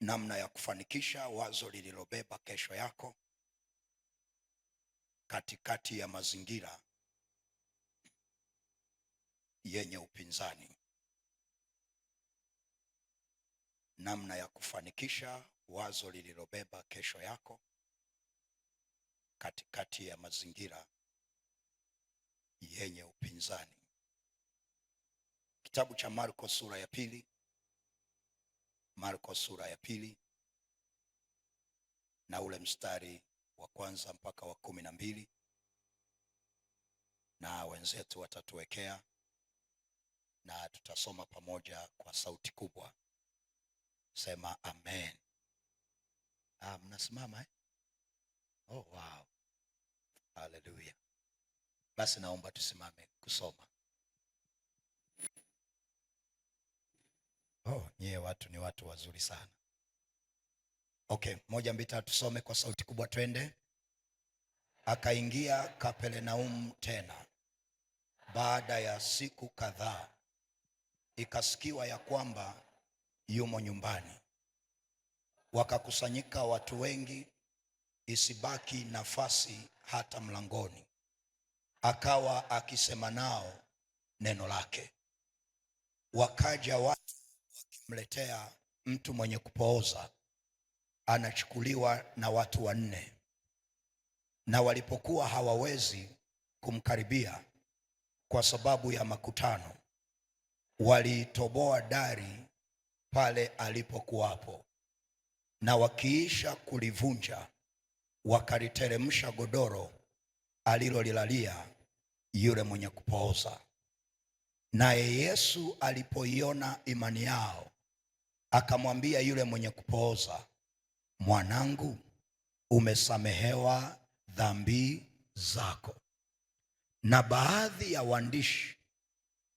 namna ya kufanikisha wazo lililobeba kesho yako katikati ya mazingira yenye upinzani. Namna ya kufanikisha wazo lililobeba kesho yako katikati ya mazingira yenye upinzani. Kitabu cha Marko sura ya pili. Marko sura ya pili na ule mstari wa kwanza mpaka wa 12, na wenzetu watatuwekea na tutasoma pamoja kwa sauti kubwa. Sema amen. Mnasimama eh? Oh, wow. Hallelujah. Basi naomba tusimame kusoma. Oh, nyie watu ni watu wazuri sana. Okay, 1, 2, 3 tusome kwa sauti kubwa, twende. Akaingia Kapernaumu tena baada ya siku kadhaa, ikasikiwa ya kwamba yumo nyumbani. Wakakusanyika watu wengi, isibaki nafasi hata mlangoni. Akawa akisema nao neno lake. Wakaja watu wakimletea mtu mwenye kupooza, anachukuliwa na watu 4. Na walipokuwa hawawezi kumkaribia kwa sababu ya makutano, walitoboa dari pale alipokuwapo, na wakiisha kulivunja, wakaliteremsha godoro alilolilalia yule mwenye kupooza. Naye Yesu alipoiona imani yao, akamwambia yule mwenye kupooza, mwanangu, umesamehewa dhambi zako. Na baadhi ya waandishi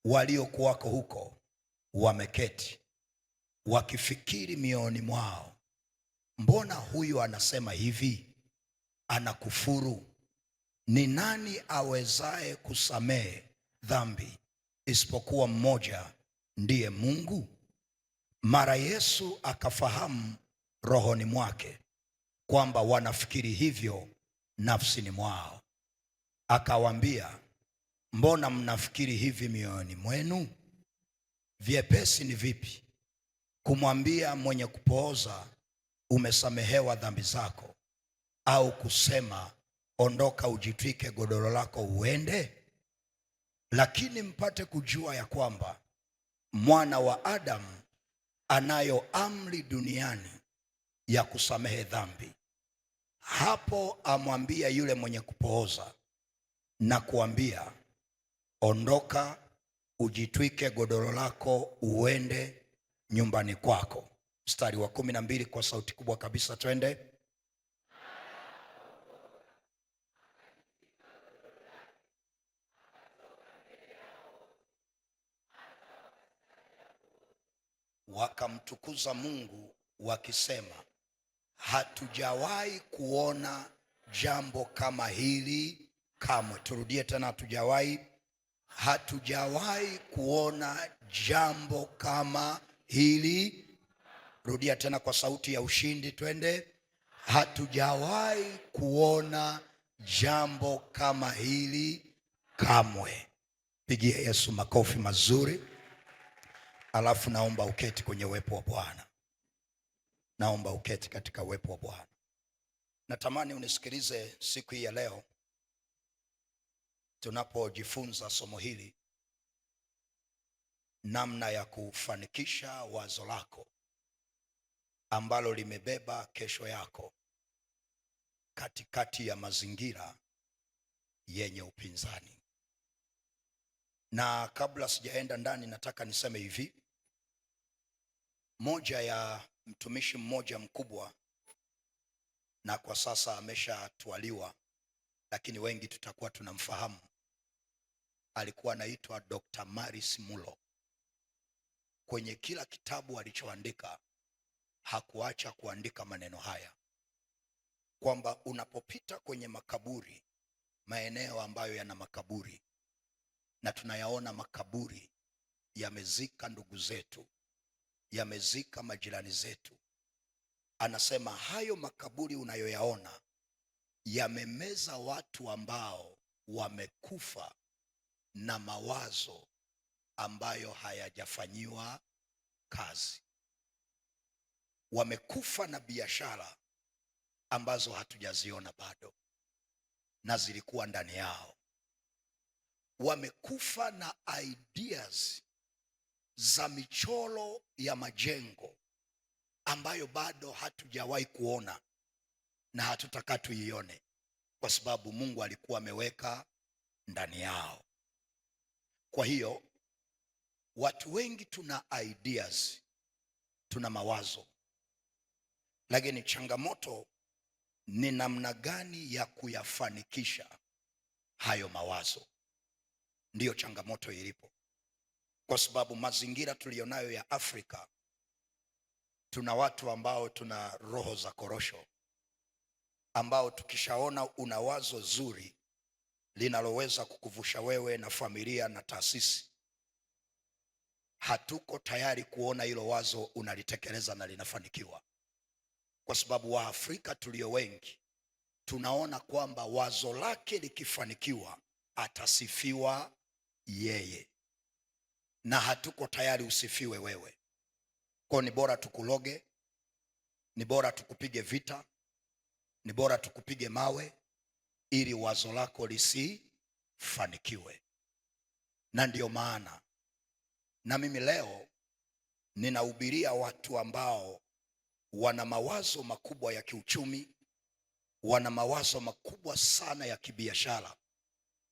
waliokuwako huko wameketi, wakifikiri mioyoni mwao, mbona huyu anasema hivi? Anakufuru. Ni nani awezaye kusamehe dhambi isipokuwa mmoja, ndiye Mungu? Mara Yesu akafahamu rohoni mwake kwamba wanafikiri hivyo nafsini mwao. Akawaambia, mbona mnafikiri hivi mioyoni mwenu? Vyepesi ni vipi kumwambia mwenye kupooza, umesamehewa dhambi zako, au kusema, ondoka ujitwike godoro lako uende? Lakini mpate kujua ya kwamba Mwana wa Adamu anayo amri duniani ya kusamehe dhambi. Hapo amwambia yule mwenye kupooza na kuambia, ondoka ujitwike godoro lako uende nyumbani kwako. Mstari wa 12 kwa sauti kubwa kabisa, twende. Wakamtukuza Mungu wakisema, hatujawahi kuona jambo kama hili kamwe. Turudie tena, hatujawahi kuona jambo kama hili. Rudia tena kwa sauti ya ushindi, twende. Hatujawahi kuona jambo kama hili kamwe. Pigie Yesu makofi mazuri. Alafu naomba uketi kwenye uwepo wa Bwana. Naomba uketi katika uwepo wa Bwana. Natamani unisikilize siku hii ya leo tunapojifunza somo hili, namna ya kufanikisha wazo lako ambalo limebeba kesho yako katikati ya mazingira yenye upinzani. Na kabla sijaenda ndani, nataka niseme hivi. Moja ya mtumishi mmoja mkubwa, na kwa sasa ameshatwaliwa, lakini wengi tutakuwa tunamfahamu, alikuwa anaitwa Dr. Maris Mulo. Kwenye kila kitabu alichoandika hakuacha kuandika maneno haya, kwamba unapopita kwenye makaburi, maeneo ambayo yana makaburi, na tunayaona makaburi yamezika ndugu zetu, yamezika majirani zetu, Anasema hayo makaburi unayoyaona yamemeza watu ambao wamekufa na mawazo ambayo hayajafanyiwa kazi. Wamekufa na biashara ambazo hatujaziona bado na zilikuwa ndani yao. Wamekufa na ideas za michoro ya majengo ambayo bado hatujawahi kuona na hatutaka tuione, kwa sababu Mungu alikuwa ameweka ndani yao. Kwa hiyo watu wengi tuna ideas, tuna mawazo, lakini changamoto ni namna gani ya kuyafanikisha hayo mawazo. Ndiyo changamoto ilipo, kwa sababu mazingira tulionayo ya Afrika, tuna watu ambao tuna roho za korosho, ambao tukishaona una wazo zuri linaloweza kukuvusha wewe na familia na taasisi, hatuko tayari kuona hilo wazo unalitekeleza na linafanikiwa. Kwa sababu Waafrika tulio wengi tunaona kwamba wazo lake likifanikiwa atasifiwa yeye, na hatuko tayari usifiwe wewe. Kwa ni bora tukuloge, ni bora tukupige vita, ni bora tukupige mawe ili wazo lako lisifanikiwe. Na ndiyo maana na mimi leo ninahubiria watu ambao wana mawazo makubwa ya kiuchumi, wana mawazo makubwa sana ya kibiashara,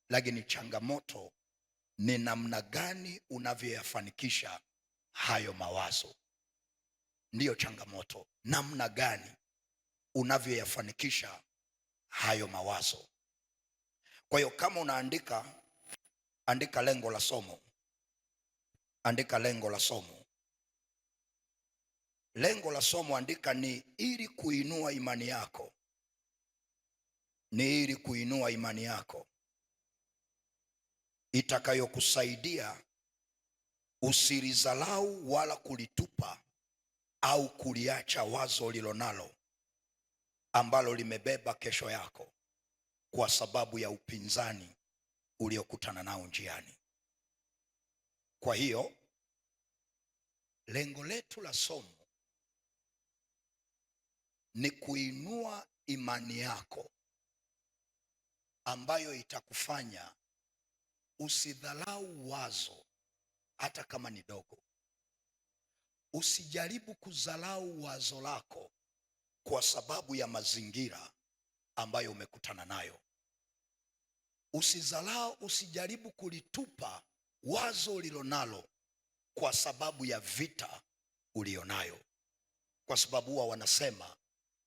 lakini changamoto ni namna gani unavyoyafanikisha hayo mawazo. Ndiyo changamoto, namna gani unavyoyafanikisha hayo mawazo. Kwa hiyo kama unaandika, andika lengo la somo. Andika lengo la somo. Lengo la somo andika ni ili kuinua imani yako. Ni ili kuinua imani yako itakayokusaidia usilidharau wala kulitupa au kuliacha wazo lilonalo ambalo limebeba kesho yako kwa sababu ya upinzani uliokutana nao njiani. Kwa hiyo lengo letu la somo ni kuinua imani yako ambayo itakufanya usidharau wazo hata kama ni dogo. Usijaribu kudharau wazo lako kwa sababu ya mazingira ambayo umekutana nayo. Usijaribu kulitupa wazo ulilonalo kwa sababu ya vita ulionayo, kwa sababu huwa wanasema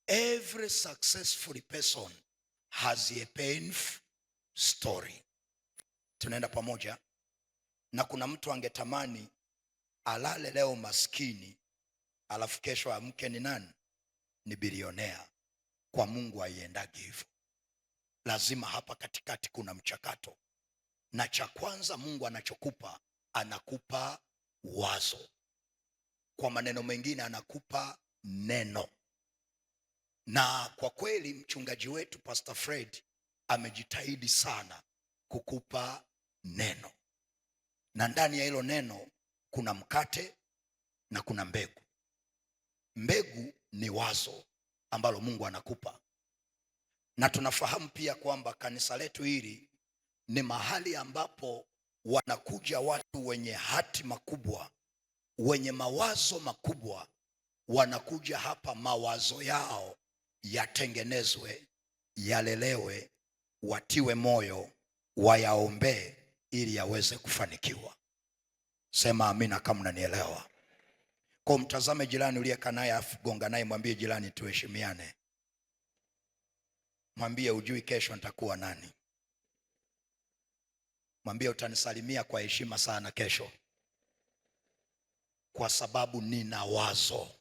every successful person has a painful story. Tunaenda pamoja? Na kuna mtu angetamani alale leo maskini alafu kesho amke ni nani? Ni bilionea. Kwa Mungu haiendagi hivyo. Lazima hapa katikati kuna mchakato, na cha kwanza Mungu anachokupa, anakupa wazo. Kwa maneno mengine anakupa neno. Na kwa kweli mchungaji wetu Pastor Fred amejitahidi sana kukupa neno, na ndani ya hilo neno kuna mkate na kuna mbegu. Mbegu ni wazo ambalo Mungu anakupa, na tunafahamu pia kwamba kanisa letu hili ni mahali ambapo wanakuja watu wenye hatima kubwa, wenye mawazo makubwa. Wanakuja hapa mawazo yao yatengenezwe, yalelewe, watiwe moyo, wayaombee ili yaweze kufanikiwa. Sema amina kama unanielewa. Kwa mtazame jirani uliyekaa naye, afu gonga naye, mwambie jirani tuheshimiane. Mwambie ujui kesho nitakuwa nani. Mwambie utanisalimia kwa heshima sana kesho, kwa sababu nina wazo.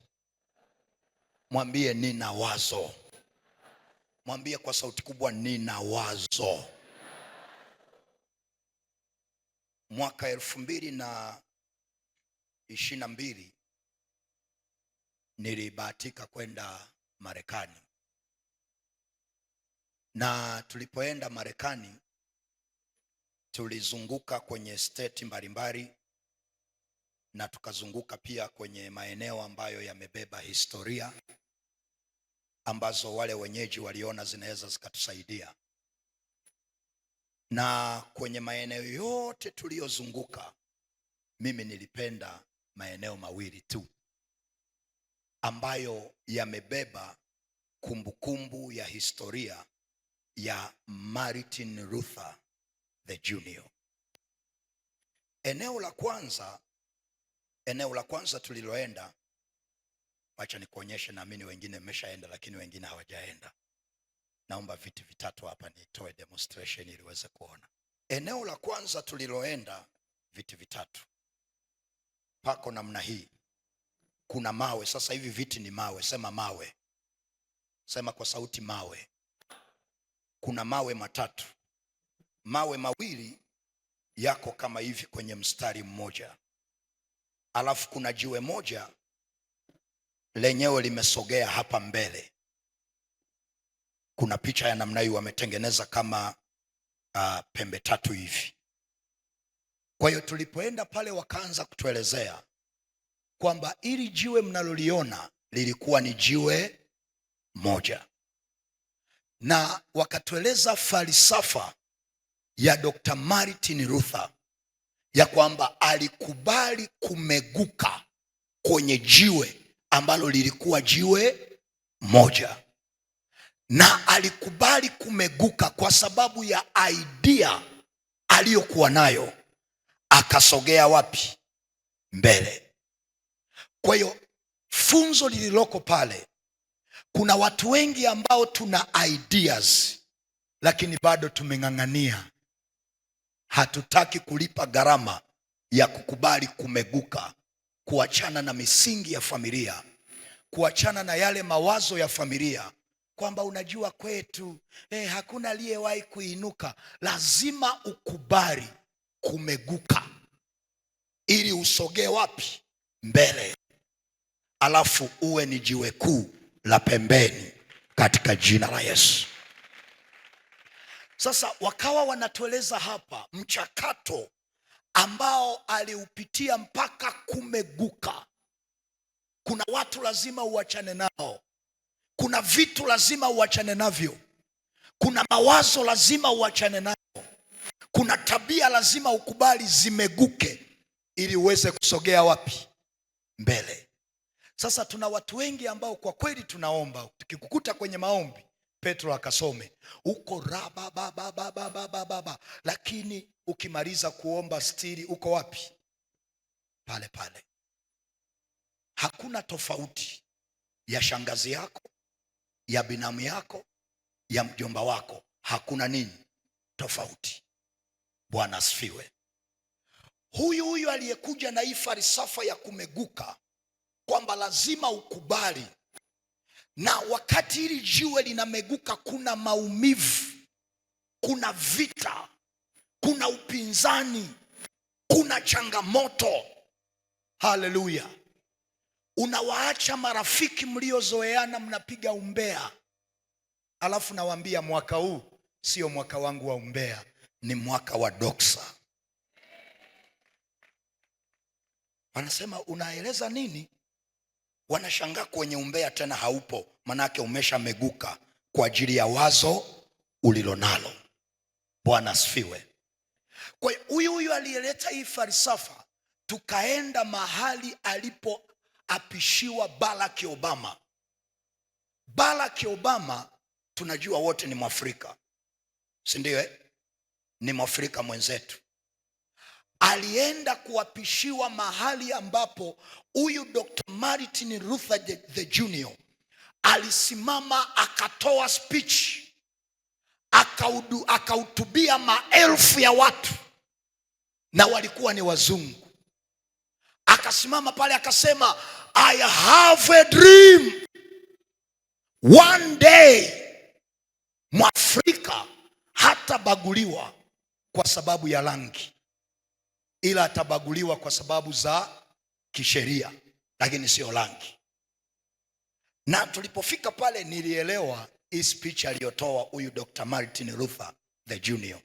Mwambie nina wazo. Mwambie kwa sauti kubwa nina wazo. Mwaka 2022 nilibahatika kwenda Marekani, na tulipoenda Marekani tulizunguka kwenye state mbalimbali na tukazunguka pia kwenye maeneo ambayo yamebeba historia ambazo wale wenyeji waliona zinaweza zikatusaidia. Na kwenye maeneo yote tuliyozunguka, mimi nilipenda maeneo mawili tu ambayo yamebeba kumbukumbu ya historia ya Martin Luther the Junior. Eneo la kwanza tuliloenda, acha nikuonyeshe, naamini wengine mmeshaenda lakini wengine hawajaenda. Naomba viti vitatu hapa nitoe demonstration ili uweze kuona. Eneo la kwanza tuliloenda, viti vitatu. Pako namna hii. Kuna mawe. Sasa hivi viti ni mawe. Sema mawe. Sema kwa sauti mawe. Kuna mawe matatu. Mawe mawili yako kama hivi kwenye mstari mmoja. Alafu kuna jiwe moja lenyewe limesogea hapa mbele. Kuna picha ya namna hii wametengeneza kama pembe tatu hivi. Kwa hiyo tulipoenda pale wakaanza kutuelezea kwamba ili jiwe mnaloliona lilikuwa ni jiwe moja. Na wakatueleza falsafa ya Dr. Martin Luther ya kwamba alikubali kumeguka kwenye jiwe ambalo lilikuwa jiwe moja. Na alikubali kumeguka kwa sababu ya idea aliyokuwa nayo. Akasogea wapi? Mbele. Kwa hiyo funzo lililoko pale, kuna watu wengi ambao tuna ideas lakini bado tumeng'ang'ania. Hatutaki kulipa gharama ya kukubali kumeguka, kuachana na misingi ya familia, kuachana na yale mawazo ya familia kwamba unajua kwetu hakuna aliyewahi kuinuka. Lazima ukubali kumeguka ili usogee wapi? Mbele. Alafu uwe ni jiwe kuu la pembeni katika jina la Yesu. Sasa wakawa wanatueleza hapa mchakato ambao aliupitia mpaka kumeguka. Kuna watu lazima uachane nao. Kuna vitu lazima uachane navyo. Kuna mawazo lazima uachane nayo. Kuna tabia lazima ukubali zimeguke ili uweze kusogea wapi? Mbele. Sasa tuna watu wengi ambao kwa kweli tunaomba, tukikukuta kwenye maombi, Petro akasome uko baba, lakini ukimaliza kuomba stili uko wapi? Pale pale. Hakuna tofauti ya shangazi yako, ya binamu yako, ya mjomba wako. Hakuna nini? Tofauti. Bwana asifiwe. Huyu aliyekuja na hii falsafa ya kumeguka kwamba lazima ukubali, na wakati hili jiwe linameguka kuna maumivu, kuna vita, kuna upinzani, kuna changamoto. Haleluya. Unawaacha marafiki mliozoeana mnapiga umbea. Alafu nawaambia mwaka huu sio mwaka wangu wa umbea, ni mwaka wa doksa. Wanasema unaeleza nini? Wanashangaa kwenye umbea tena haupo, manake umeshameguka kwa ajili ya wazo ulilonalo. Bwana asifiwe. Kwa hiyo huyu aliyeleta hii falsafa, tukaenda mahali alipoapishiwa Barack Obama. Barack Obama tunajua wote ni Mwafrika, si ndio? Ni Mwafrika mwenzetu. Alienda kuapishiwa mahali ambapo huyu Dr. Martin Luther the Junior alisimama akatoa speech, akahutubia maelfu ya watu na walikuwa ni wazungu. Akasimama pale akasema, I have a dream. One day Mwafrika hatabaguliwa kwa sababu ya rangi, ila atabaguliwa kwa sababu za kisheria, lakini sio rangi. Na tulipofika pale nilielewa hii speech aliyotoa huyu Dr. Martin Luther the Junior.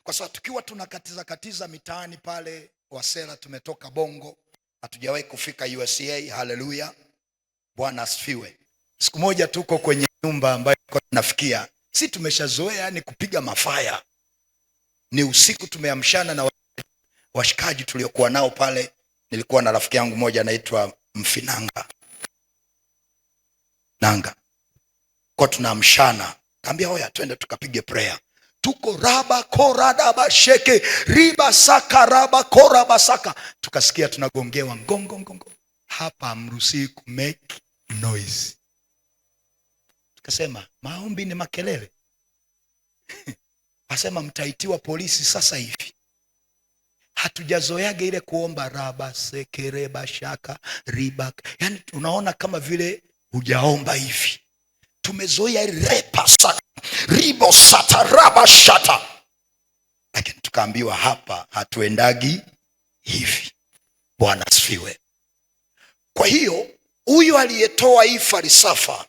Kwa sababu tukiwa tunakatiza mitaani pale Wasela, tumetoka Bongo, hatujawahi kufika USA. Haleluya, Bwana asifiwe. Siku moja tuko kwenye nyumba ambayo tunafikia, si tumeshazoea ni kupiga mafaya. Ni usiku, tumeamshana na washikaji tuliokuwa nao pale. Nilikuwa na rafiki yangu mmoja anaitwa Mfinanga Nanga. Kwa tunaamshana, kaambia hoya twende tukapige prayer. Tuko raba korada basheke riba saka raba koraba saka, tukasikia tunagongewa ngongo. Hapa amruhusi ku make noise. Tukasema maombi ni makelele. Asema mtaitiwa polisi sasa hivi. Hatujazoeaga ile kuomba raba sekereba shaka riba. Yani unaona kama vile hujaomba hivi. Tumezoea repa saka ribo sata raba shata. Lakini tukaambiwa hapa hatuendagi hivi. Bwana asifiwe. Kwa hiyo huyu aliyetoa hii falsafa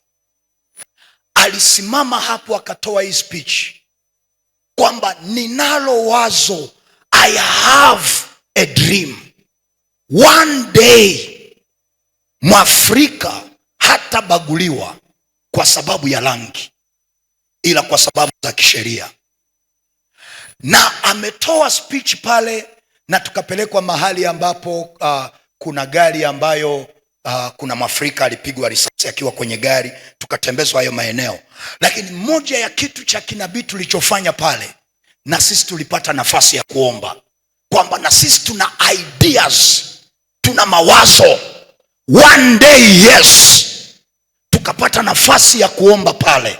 alisimama hapo akatoa hii speech kwamba ninalo wazo, I have a dream. One day Mwafrika hatabaguliwa kwa sababu ya rangi, ila kwa sababu za kisheria. Na ametoa speech pale, na tukapelekwa mahali ambapo kuna gari ambayo kuna Mwafrika alipigwa risasi akiwa kwenye gari. Tukatembezwa hayo maeneo. Lakini moja ya kitu cha kinabii tulichofanya pale, na sisi tulipata nafasi ya kuomba kwamba na sisi tuna ideas, tuna mawazo. One day yes, tukapata nafasi ya kuomba pale.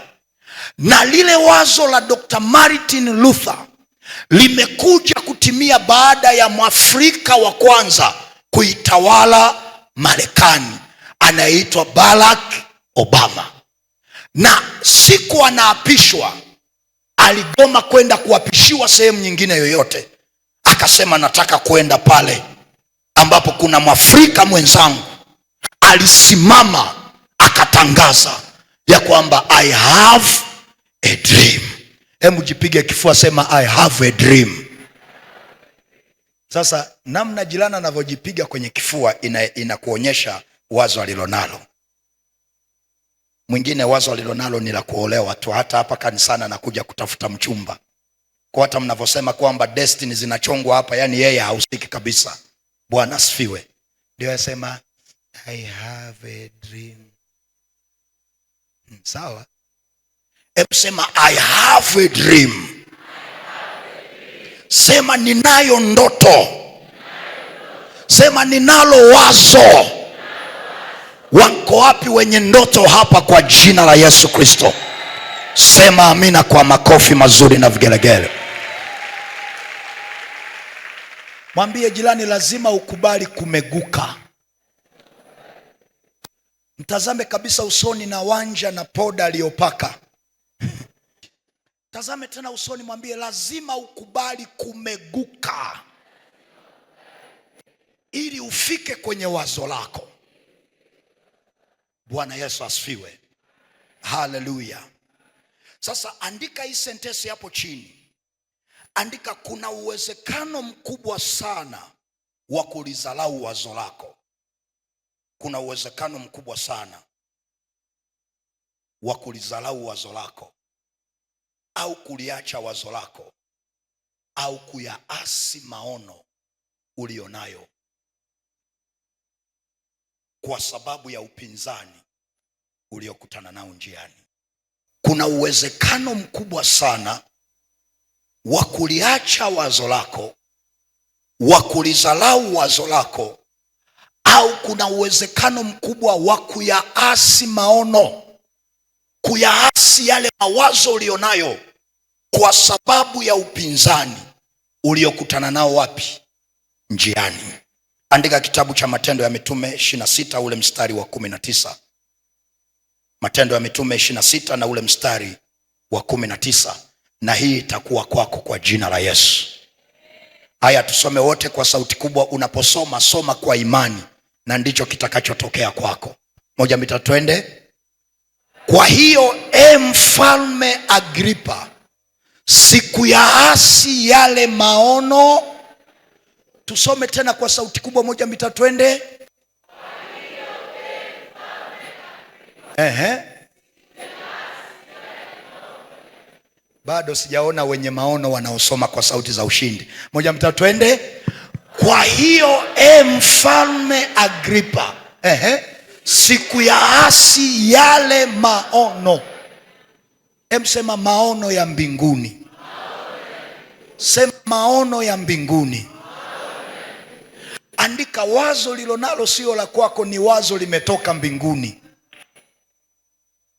Na lile wazo la Dr. Martin Luther limekuja kutimia baada ya Mwafrika wa kwanza kuitawala Marekani, anaitwa Barack Obama. Na siku anaapishwa, aligoma kwenda kuapishiwa sehemu nyingine yoyote. Akasema nataka kwenda pale ambapo kuna Mwafrika mwenzangu. Alisimama akatangaza ya kwamba I have a dream. Hebu jipige kifua, sema I have a dream. Sasa namna jirani anavyojipiga kwenye kifua inakuonyesha wazo alilonalo. Mwingine wazo alilonalo ni la kuolewa tu. Hata hapa kanisani anakuja kutafuta mchumba. Kwa hata mnavyosema kwamba destiny zinachongwa hapa, yani yeye hausiki kabisa. Bwana asifiwe. Ndio yasema I have a dream. Sawa? Hebu sema I have a dream. Sema ninayo ndoto. Sema ninalo wazo. Wako wapi wenye ndoto hapa kwa jina la Yesu Kristo? Sema amina kwa makofi mazuri na vigelegele. Mwambie jirani lazima ukubali kumeguka. Mtazame kabisa usoni na wanja na poda aliyopaka. Tazame tena usoni, mwambie lazima ukubali kumeguka ili ufike kwenye wazo lako. Bwana Yesu asifiwe. Haleluya. Sasa andika hii sentensi hapo chini. Andika kuna uwezekano mkubwa sana wa kulidharau wazo lako. Kuna uwezekano mkubwa sana wa kulidharau wazo lako, au kuliacha wazo lako, au kuyaasi maono ulionayo kwa sababu ya upinzani uliokutana nao njiani. Kuna uwezekano mkubwa sana wa kuliacha wazo lako, wa kulidharau wazo lako, au kuna uwezekano mkubwa wa kuyaasi maono, kuyaasi yale mawazo ulionayo kwa sababu ya upinzani uliokutana nao wapi? Njiani. Andika kitabu cha Matendo ya Mitume 26 ule mstari wa 19. Matendo ya Mitume 26 na ule mstari wa 19. Na hii itakuwa kwako kwa jina la Yesu. Haya tusome wote kwa sauti kubwa. Unaposoma soma kwa imani, na ndicho kitakachotokea kwako. 1 2 3 twende. Kwa hiyo Mfalme Agripa, siku ya asi yale maono. Tusome tena kwa sauti kubwa, 1 2 3 twende. Bado sijaona wenye maono wanaosoma kwa sauti za ushindi. 1 2 3 twende. Kwa hiyo Mfalme Agripa, siku ya asi yale maono. Sema maono ya mbinguni. Sema maono ya mbinguni. Andika, wazo lilonalo sio la kwako, ni wazo limetoka mbinguni.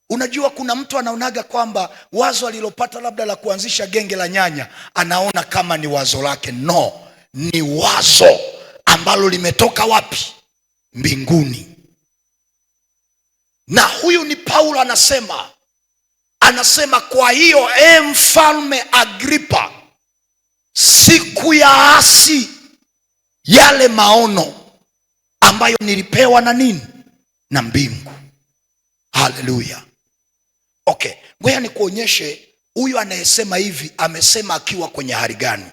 Unajua kuna mtu anaonaga kwamba wazo alilopata labda la kuanzisha genge la nyanya anaona kama ni wazo lake. No, ni wazo ambalo limetoka wapi? Mbinguni. Na huyu ni Paulo anasema kwa hiyo Mfalme Agripa, siku ya asi yale maono ambayo nilipewa na nini? Na mbingu. Haleluya. Okay, ngoja nikuonyeshe huyu anayesema hivi amesema akiwa kwenye hali gani.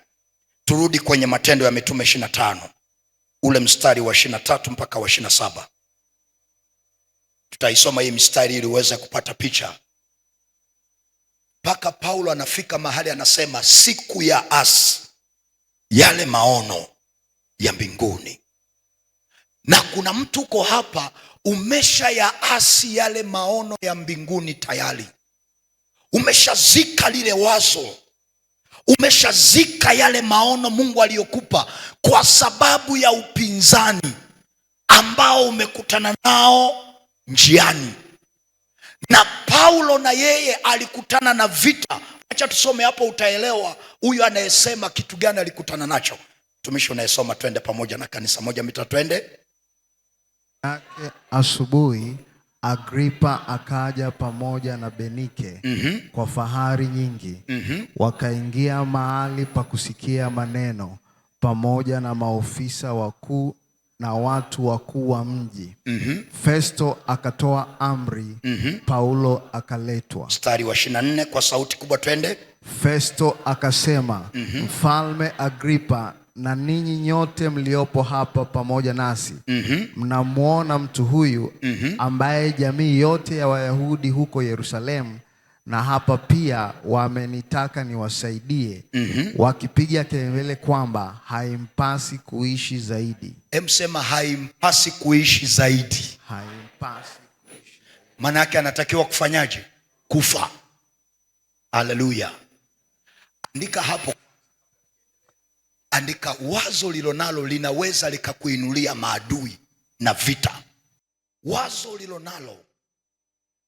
Turudi kwenye Matendo ya Mitume 25, ule mstari wa 23 mpaka wa 27. Tutaisoma hii mstari ili uweze kupata picha. Mpaka Paulo anafika mahali anasema siku ya asi yale maono ya mbinguni. Na kuna mtu uko hapa umesha ya asi yale maono ya mbinguni tayari. Umeshazika lile wazo, umeshazika yale maono Mungu aliyokupa, kwa sababu ya upinzani ambao umekutana nao njiani. Na Paulo na yeye alikutana na vita. Acha tusome hapo utaelewa huyu anayesema kitu gani alikutana nacho. Tumishi unayesoma, twende pamoja na kanisa. 1 2 3 twende. Asubuhi Agripa akaja pamoja na Benike kwa fahari nyingi. Wakaingia mahali pa kusikia maneno pamoja na maofisa wakuu na watu wakuu wa mji. Festo akatoa amri, Paulo akaletwa. Mstari wa 24 kwa sauti kubwa, twende. Festo akasema, Mfalme Agripa na ninyi nyote mliopo hapa pamoja nasi, mnamuona mtu huyu ambaye jamii yote ya Wayahudi huko Yerusalemu na hapa pia wamenitaka niwasaidie, wakipiga kelele kwamba haimpasi kuishi zaidi. Sema haimpasi kuishi zaidi. Haimpasi kuishi. Maana yake anatakiwa kufanyaje? Kufa. Haleluya. Andika hapo. Andika, wazo lilonalo linaweza likakuinulia maadui na vita. Wazo lilonalo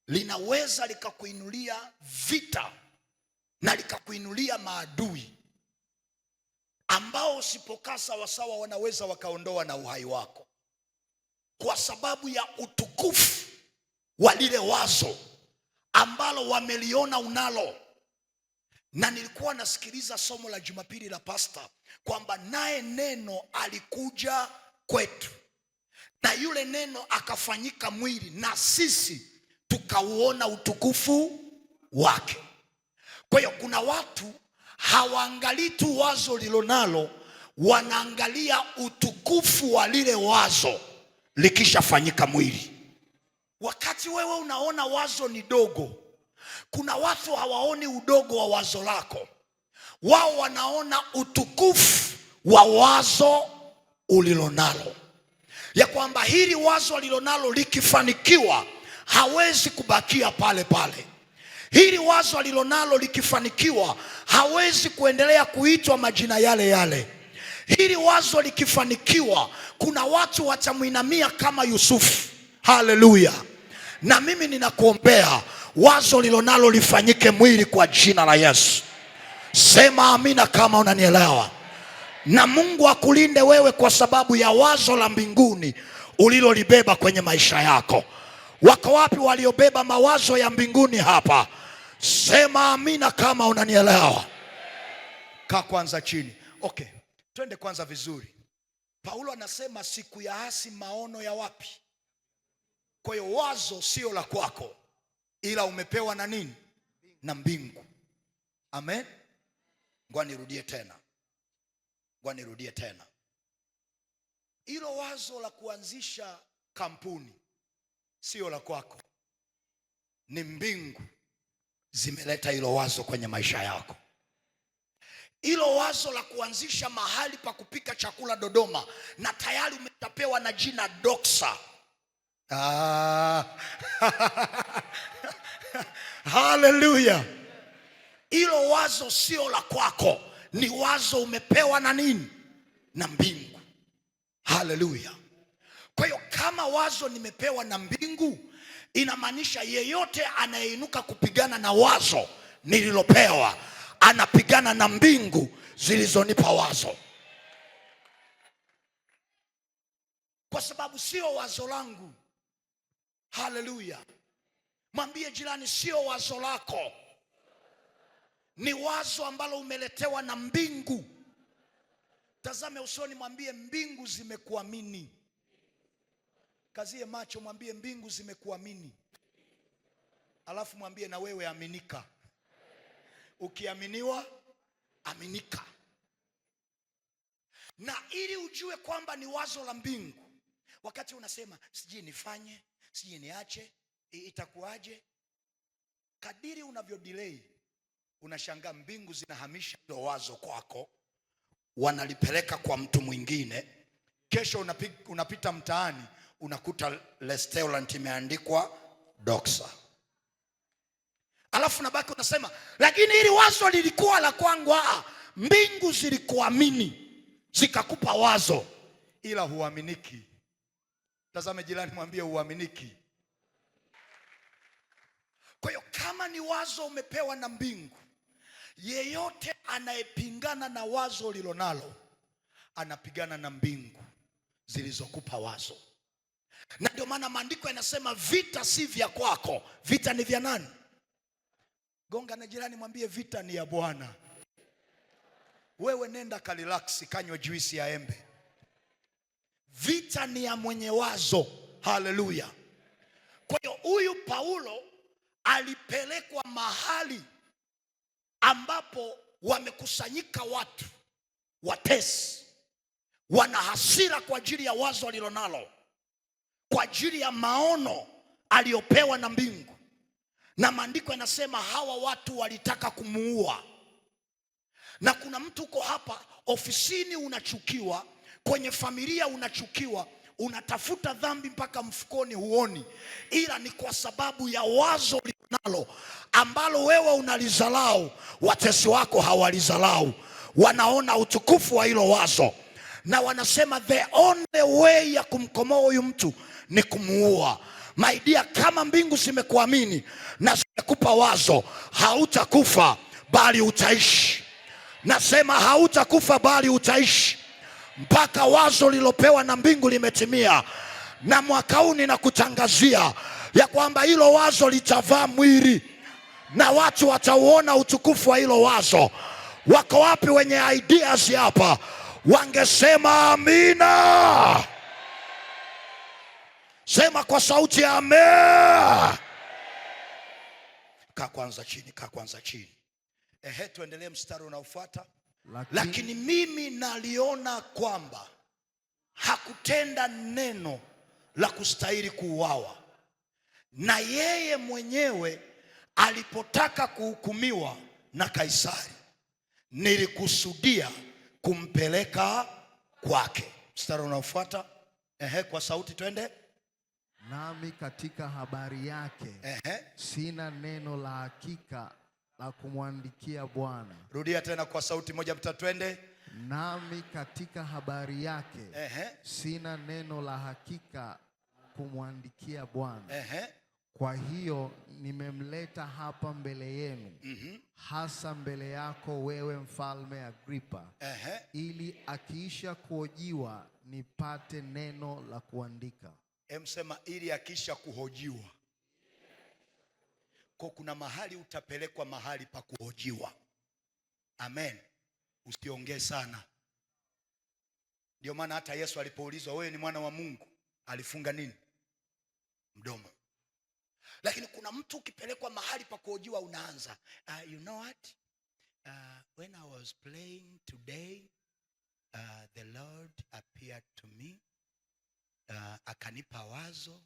linaweza likakuinulia vita na likakuinulia maadui ambao usipokaa sawasawa wanaweza wakaondoa na uhai wako, kwa sababu ya utukufu wa lile wazo ambalo wameliona unalo. Na nilikuwa nasikiliza somo la Jumapili la pastor kwamba naye neno alikuja kwetu, na yule neno akafanyika mwili, na sisi tukauona utukufu wake. Kwa hiyo kuna watu hawaangalii tu wazo lilonalo, wanaangalia utukufu wa lile wazo likishafanyika mwili. Wakati wewe unaona wazo ni dogo, kuna watu hawaoni udogo wa wazo lako. Wao wanaona utukufu wa wazo ulilonalo, ya kwamba hili wazo alilonalo likifanikiwa hawezi kubakia pale pale. Hili wazo alilonalo likifanikiwa hawezi kuendelea kuitwa majina yale yale. Hili wazo likifanikiwa kuna watu watamuinamia kama Yusufu. Haleluya. Na mimi ninakuombea wazo lilonalo lifanyike mwili kwa jina la Yesu. Sema amina kama unanielewa. Na Mungu akulinde wewe kwa sababu ya wazo la mbinguni ulilolibeba kwenye maisha yako. Wako wapi waliobeba mawazo ya mbinguni hapa? Sema amina kama unanielewa. Kaa kwanza chini. Okay, twende kwanza vizuri. Paulo anasema siku ya asi maono ya wapi? Kwa hiyo wazo sio la kwako, ila umepewa na nini? Na mbingu. Amen. Ngoja nirudie tena. Hilo wazo la kuanzisha kampuni sio la kwako. Ni mbingu zimeleta hilo wazo kwenye maisha yako. Hilo wazo la kuanzisha mahali pa kupika chakula Dodoma, na tayari umetapewa na jina Doxa. Haleluya. Hilo wazo sio la kwako, ni wazo umepewa na nini? Na mbingu. Haleluya. Kwa hiyo kama wazo nimepewa na mbingu, inamaanisha yeyote anayeinuka kupigana na wazo nililopewa anapigana na mbingu zilizonipa wazo, kwa sababu sio wazo langu. Haleluya. Mwambie jirani, sio wazo lako, ni wazo ambalo umeletewa na mbingu. Tazame usoni, mwambie mbingu zimekuamini. Kazie macho, mwambie mbingu zimekuamini. Alafu mwambie na wewe aminika. Ukiaminiwa, aminika. Na ili ujue kwamba ni wazo la mbingu, wakati unasema sijui nifanye, sijui niache, itakuwaje, kadiri unavyo delay, unashangaa mbingu zinahamisha hilo wazo kwako, wanalipeleka kwa mtu mwingine. Kesho unapita mtaani, unakuta restaurant imeandikwa Doxa. Alafu nabaki unasema, lakini hili wazo lilikuwa la kwangu. Mbingu zilikuamini, zikakupa wazo, ila huaminiki. Tazame jirani, mwambie huaminiki. Kwa hiyo kama ni wazo umepewa na mbingu, yeyote anayepingana na wazo lilonalo anapigana na mbingu zilizokupa wazo. Na ndio maana maandiko yanasema vita si vya kwako. Vita ni vya nani? Gonga na jirani, mwambie vita ni ya Bwana. Wewe nenda karelax, kanywa juisi ya embe. Vita ni ya mwenye wazo. Haleluya. Kwa hiyo huyu Paulo alipelekwa mahali ambapo wamekusanyika watu watesi, wana hasira kwa ajili ya wazo alilonalo, kwa ajili ya maono aliyopewa na mbingu. Na maandiko yanasema hawa watu walitaka kumuua. Na kuna mtu uko hapa ofisini unachukiwa, kwenye familia unachukiwa, unatafuta dhambi mpaka mfukoni huoni, ila ni kwa sababu ya wazo linalo ambalo wewe unalizalau, watesi wako hawalizalau. Wanaona utukufu wa hilo wazo na wanasema the only way ya kumkomoa huyu mtu ni kumuua. My dear, kama mbingu zimekuamini na zimekupa wazo, hautakufa bali utaishi. Nasema hautakufa bali utaishi mpaka wazo lilopewa na mbingu limetimia. Na mwaka huu ninakutangazia ya kwamba hilo wazo litavaa mwili na watu watauona utukufu wa hilo wazo. Wako wapi wenye ideas hapa? Wangesema amina. Sema kwa sauti ya amen. Kaa kwanza chini. Tuendelee mstari unaofuata. Lakini mimi naliona kwamba hakutenda neno la kustahili kuuawa, na yeye mwenyewe alipotaka kuhukumiwa na Kaisari, nilikusudia kumpeleka kwake. Mstari unaofuata. Kwa sauti twende. Nami katika habari yake sina neno la hakika la kumwandikia Bwana. Rudia tena kwa sauti moja, twende. Nami katika habari yake sina neno la hakika kumwandikia Bwana. Kwa hiyo nimemleta hapa mbele yenu, hasa mbele yako wewe Mfalme Agripa, ili akiisha kuhojiwa nipate neno la kuandika. Sema ili akisha kuhojiwa. Kwa kuna mahali utapelekwa mahali pa kuhojiwa. Amen. Usiongee sana. Ndio maana hata Yesu alipoulizwa wewe ni mwana wa Mungu, alifunga nini? Mdomo. Lakini kuna mtu ukipelekwa mahali pa kuhojiwa unaanza you know what, when I was playing today, the Lord appeared to me, akanipa wazo,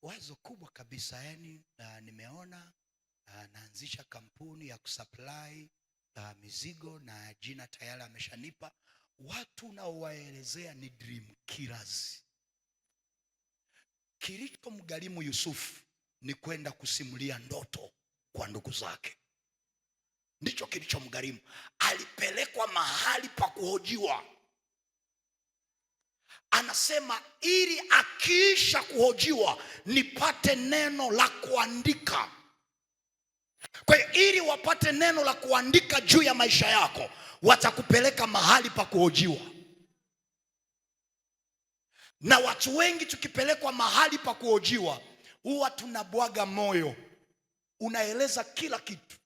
wazo kubwa kabisa, yani nimeona naanzisha kampuni ya kusupply mizigo na jina tayari ameshanipa. Watu unaowaelezea ni dream killers. Kilichomgharimu Yusufu ni kwenda kusimulia ndoto kwa ndugu zake, ndicho kilichomgharimu. Alipelekwa mahali pa kuhojiwa, anasema ili akiisha kuhojiwa nipate neno la kuandika. Kwa hiyo ili wapate neno la kuandika juu ya maisha yako, watakupeleka mahali pa kuhojiwa. Na watu wengi tukipelekwa mahali pa kuhojiwa huwa tunabwaga moyo, unaeleza kila kitu.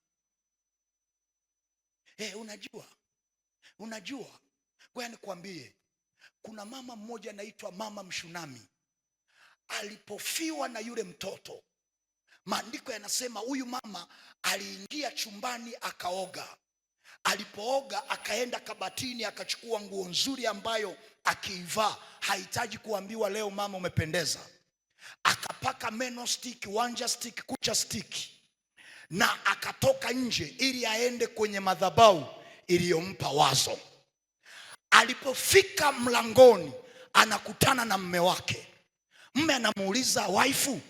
Unajua ngoja nikwambie, kuna mama mmoja anaitwa Mama Mshunami. Alipofiwa na yule mtoto, maandiko yanasema huyu mama aliingia chumbani akaoga. Alipooga akaenda kabatini akachukua nguo nzuri ambayo akiivaa hahitaji kuambiwa leo mama umependeza. Akapaka meno stick, wanja stick, kucha stick, na akatoka nje ili aende kwenye madhabahu iliyompa wazo. Alipofika mlangoni anakutana na mume wake. Mume anamuuliza waifu,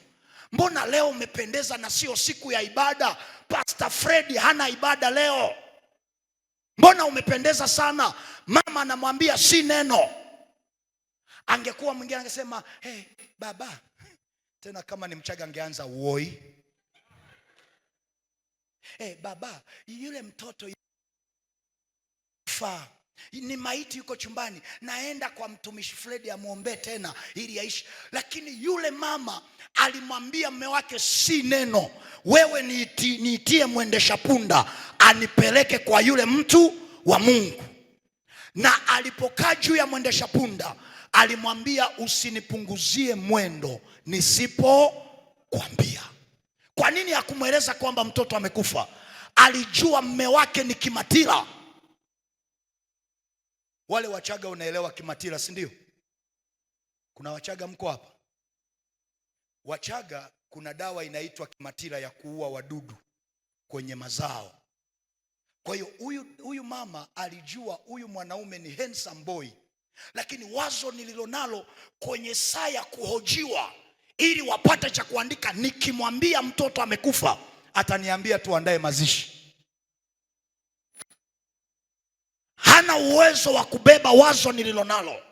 mbona leo umependeza na sio siku ya ibada? Pastor Fred hana ibada leo, mbona umependeza sana? Mama anamwambia si neno. Angekuwa mwingine angesema baba, tena kama ni Mchaga angeanza woi, baba, yule mtoto fa ni maiti yuko chumbani, naenda kwa mtumishi Fred amuombe tena ili aishi. Lakini yule mama alimwambia mume wake si neno, wewe niitie mwendesha punda anipeleke kwa yule mtu wa Mungu. Na alipokaa juu ya mwendesha punda alimwambia usinipunguzie mwendo nisipokuambia. Kwa nini hakumweleza kwamba mtoto amekufa? Alijua mume wake ni kimatila. Wale Wachaga unaelewa kimatila, si ndio? Kuna Wachaga mko hapa? Wachaga kuna dawa inaitwa kimatila ya kuua wadudu kwenye mazao. Kwa hiyo huyu mama alijua huyu mwanaume ni handsome boy, lakini wazo nililonalo kwenye saa ya kuhojiwa ili wapate cha kuandika, nikimwambia mtoto amekufa ataniambia tuandae mazishi. Hana uwezo wa kubeba wazo nililonalo.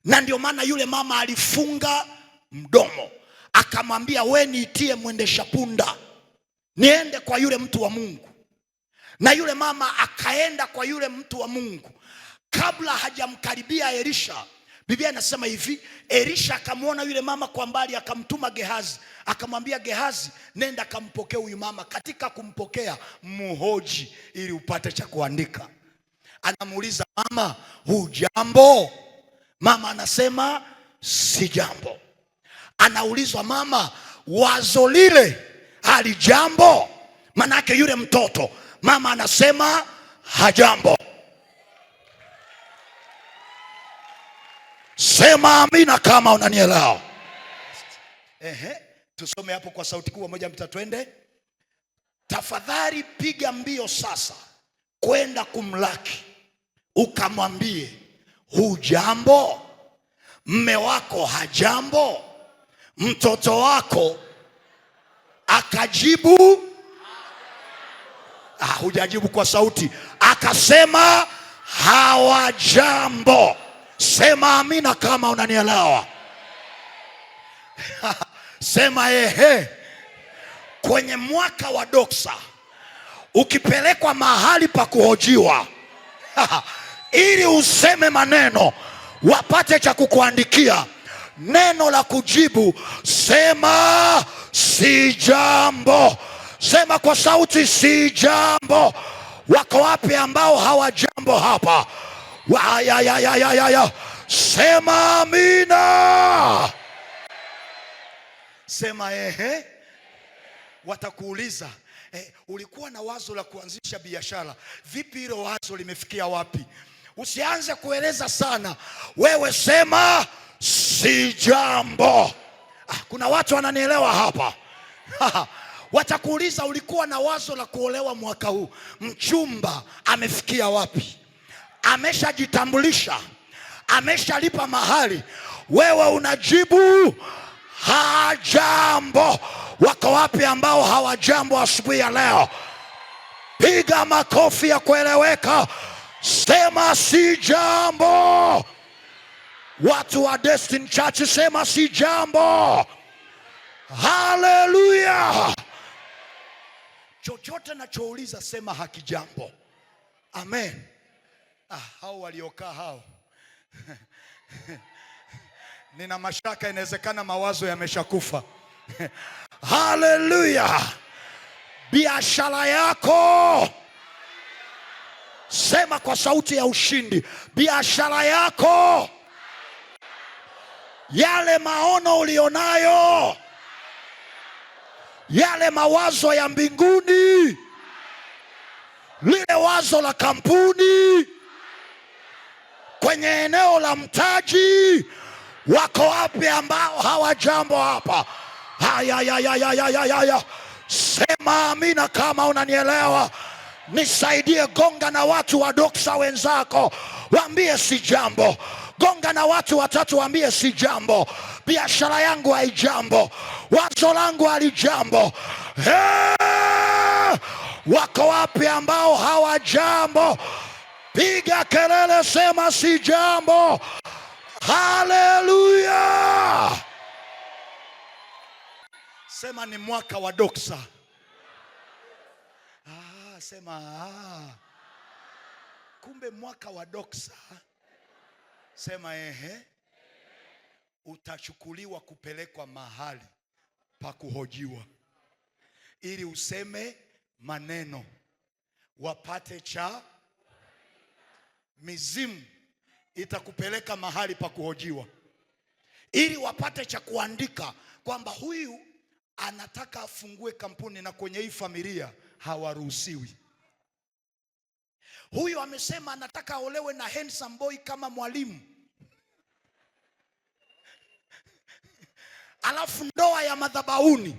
Na ndio maana yule mama alifunga mdomo, akamwambia we niitie mwendesha punda niende kwa yule mtu wa Mungu. Na yule mama akaenda kwa yule mtu wa Mungu. Kabla hajamkaribia Elisha, Biblia inasema hivi, Elisha akamwona yule mama kwa mbali, akamtuma Gehazi, akamwambia Gehazi, nenda kampokea huyu mama. Katika kumpokea muhoji ili upate cha kuandika. Anamuuliza mama, hujambo? Mama anasema si jambo. Anaulizwa mama, wazo lile halijambo? Manake yule mtoto. Mama anasema hajambo. Sema amina kama unanielewa. Tusome hapo kwa sauti kubwa, 1 2 twende. Tafadhali piga mbio sasa kwenda kumlaki, ukamwambie hujambo, mme wako hajambo, mtoto wako akajibu hujajibu kwa sauti, akasema hawajambo. Sema amina kama unanielewa. Sema ehe. Kwenye mwaka wa doksa ukipelekwa mahali pa kuhojiwa ili useme maneno wapate cha kukuandikia neno la kujibu, sema si jambo. Sema kwa sauti si jambo. Wako wapi ambao hawajambo hapa? Sema amina. Sema Watakuuliza, ulikuwa na wazo la kuanzisha biashara, vipi hilo wazo limefikia wapi? Usianze kueleza sana, wewe sema si jambo. Kuna watu wananielewa hapa. Watakuuliza, ulikuwa na wazo la kuolewa mwaka huu, mchumba amefikia wapi? Ameshajitambulisha? Ameshalipa mahali? Wewe unajibu hajambo. Wako wapi ambao hawajambo asubuhi ya leo? Piga makofi ya kueleweka. Sema si jambo. Watu wa Destiny Church, sema si jambo. Haleluya. Chochote nachouliza sema hakijambo. Amen. Hao waliokaa hao nina mashaka, inawezekana mawazo yameshakufa. Haleluya. Biashara yako, sema kwa sauti ya ushindi, biashara yako, yale maono ulionayo, yale mawazo ya mbinguni, lile wazo la kampuni, kwenye eneo la mtaji, wako wapi ambao hawajambo hapa? Haya. Sema amina kama unanielewa. Nisaidie, gonga na watu wa Doxa wenzako, waambie si jambo. Gonga na watu watatu, waambie si jambo. Biashara yangu haijambo, wazo langu halijambo. Wako wapi ambao hawajambo? Piga kelele, sema si jambo. Haleluya. Sema ni mwaka wa Doxa. Sema kumbe mwaka wa Doxa. Sema utachukuliwa kupelekwa mahali pa kuhojiwa, ili useme maneno wapate cha mizimu. Itakupeleka mahali pa kuhojiwa ili wapate cha kuandika kwamba huyu anataka afungue kampuni na kwenye hii familia hawaruhusiwi. Huyu amesema anataka aolewe na handsome boy kama mwalimu. Alafu ndoa ya madhabahuni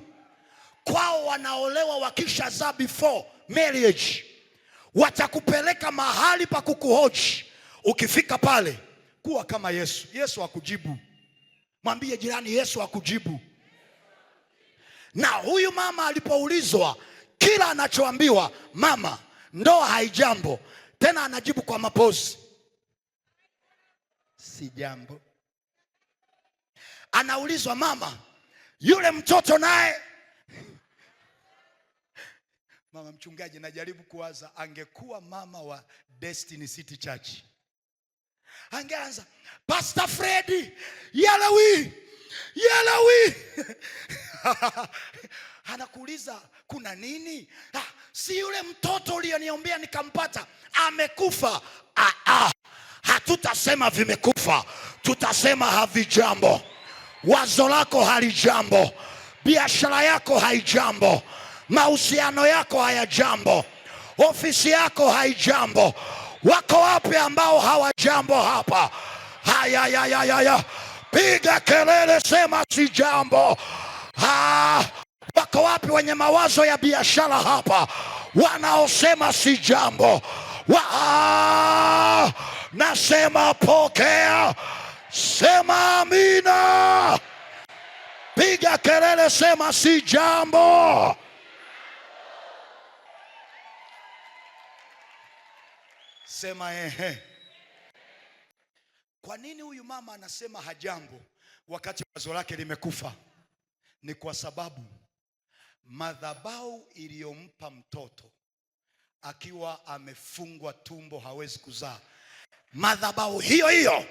kwao wanaolewa wakishazaa before marriage. Watakupeleka mahali pa kukuhoji. Ukifika pale, kuwa kama Yesu. Yesu akujibu. Mwambie jirani, Yesu akujibu. Na huyu mama alipoulizwa, kila anachoambiwa, mama, ndoa haijambo, tena anajibu kwa mapozi, si jambo. Anaulizwa, mama, yule mtoto naye. Mama mchungaji, najaribu kuwaza, angekuwa mama wa Destiny City Church, angeanza, Pastor Freddy, yalawi. Anakuuliza, kuna nini? Si yule mtoto ulioniombea nikampata amekufa. Hatutasema vimekufa, tutasema havijambo. Wazo lako halijambo, biashara yako haijambo, mahusiano yako hayajambo, ofisi yako haijambo. Wako wapi ambao hawajambo hapa? Haya. Piga kelele, sema si jambo. Wako wapi wenye mawazo ya biashara hapa, wanaosema si jambo? Nasema pokea, sema amina. Piga kelele, sema si jambo. Sema Kwa nini huyu mama anasema hajambo wakati wazo lake limekufa? Ni kwa sababu madhabahu iliyompa mtoto akiwa amefungwa tumbo, hawezi kuzaa, madhabahu hiyo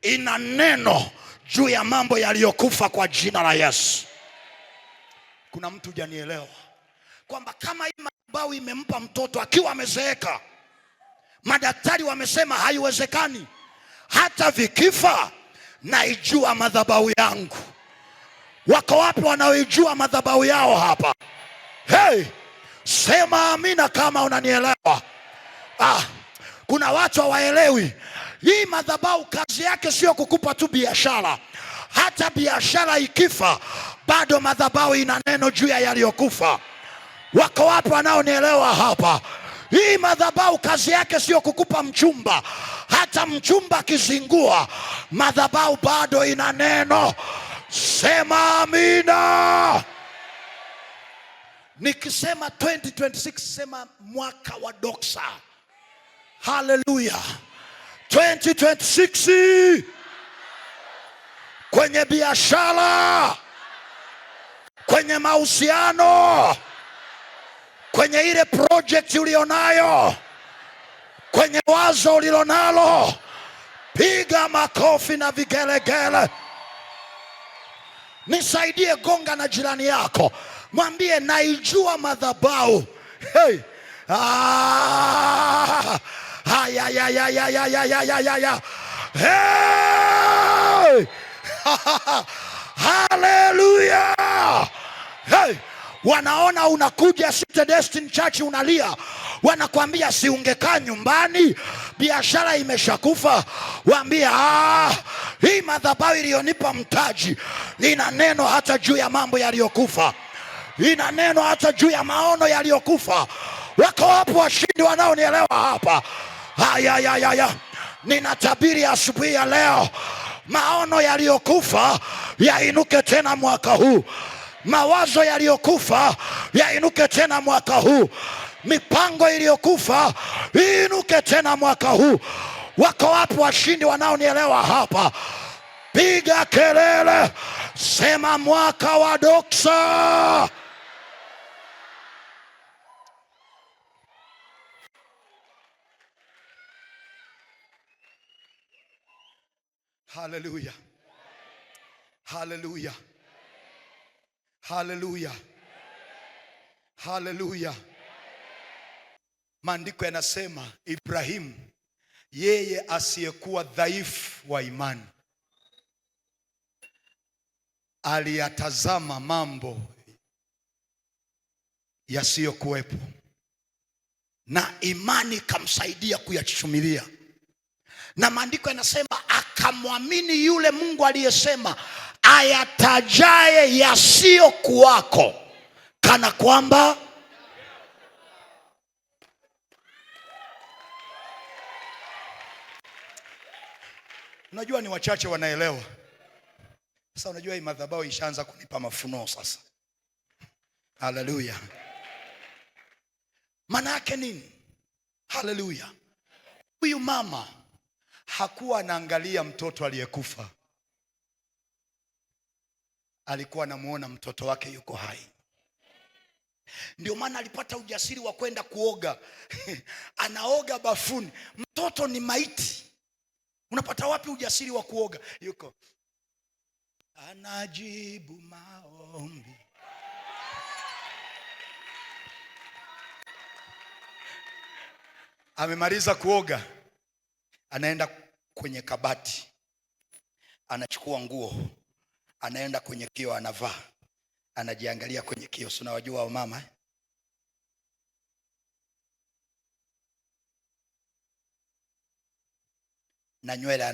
ina neno juu ya mambo yaliyokufa kwa jina la Yesu. Kuna mtu hujanielewa kwamba kama hii madhabahu imempa mtoto akiwa amezeeka, madaktari wamesema haiwezekani, hata vikifa naijua madhabahu yangu. Wako wapi wanaoijua madhabahu yao hapa? Hey, sema amina kama unanielewa. Kuna watu hawaelewi hii madhabahu kazi yake sio kukupa tu biashara. Hata biashara ikifa bado madhabahu ina neno juu ya yaliyokufa. Wako wapi wanaonielewa hapa? Hii madhabahu kazi yake sio kukupa mchumba. Hata mchumba kizingua, madhabahu bado ina neno. Sema amina. Nikisema 2026 sema mwaka wa doksa. Haleluya. 2026 kwenye biashara, kwenye mahusiano, kwenye ile project ulionayo, kwenye wazo ulilonalo, piga makofi na vigelegele. Nisaidie, gonga na jirani yako, mwambie naijua madhabahu. Hey. Hey. Haleluya. Hey. Wanaona unakuja City Destiny Church unalia, wanakuambia si ungekaa nyumbani, biashara imeshakufa. Waambie hii madhabahu iliyonipa mtaji ina neno hata juu ya mambo yaliyokufa, ina neno hata juu ya maono yaliyokufa. Wako wapo washindi wanaonielewa hapa? Ninatabiri asubuhi ya leo, maono yaliyokufa yainuke tena mwaka huu. Mawazo yaliyokufa yainuke tena mwaka huu. Mipango iliyokufa iinuke tena mwaka huu. Wako wapi washindi wanaonielewa hapa? Piga kelele, sema mwaka wa doksa. Haleluya. Haleluya. Haleluya. Haleluya. Maandiko yanasema Ibrahimu, yeye asiyekuwa dhaifu wa imani, aliyatazama mambo yasiyokuwepo, na imani kamsaidia kuyachumilia. Na maandiko yanasema akamwamini yule Mungu aliyesema ayatajaye yasiyokuwako kana kwamba. Unajua ni wachache wanaelewa. Sasa unajua hii madhabahu ishaanza kunipa mafunuo sasa. Haleluya. Maana yake nini? Haleluya. Huyu mama hakuwa anaangalia mtoto aliyekufa, alikuwa anamuona mtoto wake yuko hai. Ndio maana alipata ujasiri wa kwenda kuoga. Anaoga bafuni, mtoto ni maiti. Unapata wapi ujasiri wa kuoga? Yuko anajibu maombi. Amemaliza kuoga, anaenda kwenye kabati, anachukua nguo, anaenda kwenye kioo, anavaa, anajiangalia kwenye kioo. Sina wajua wa mama na nywele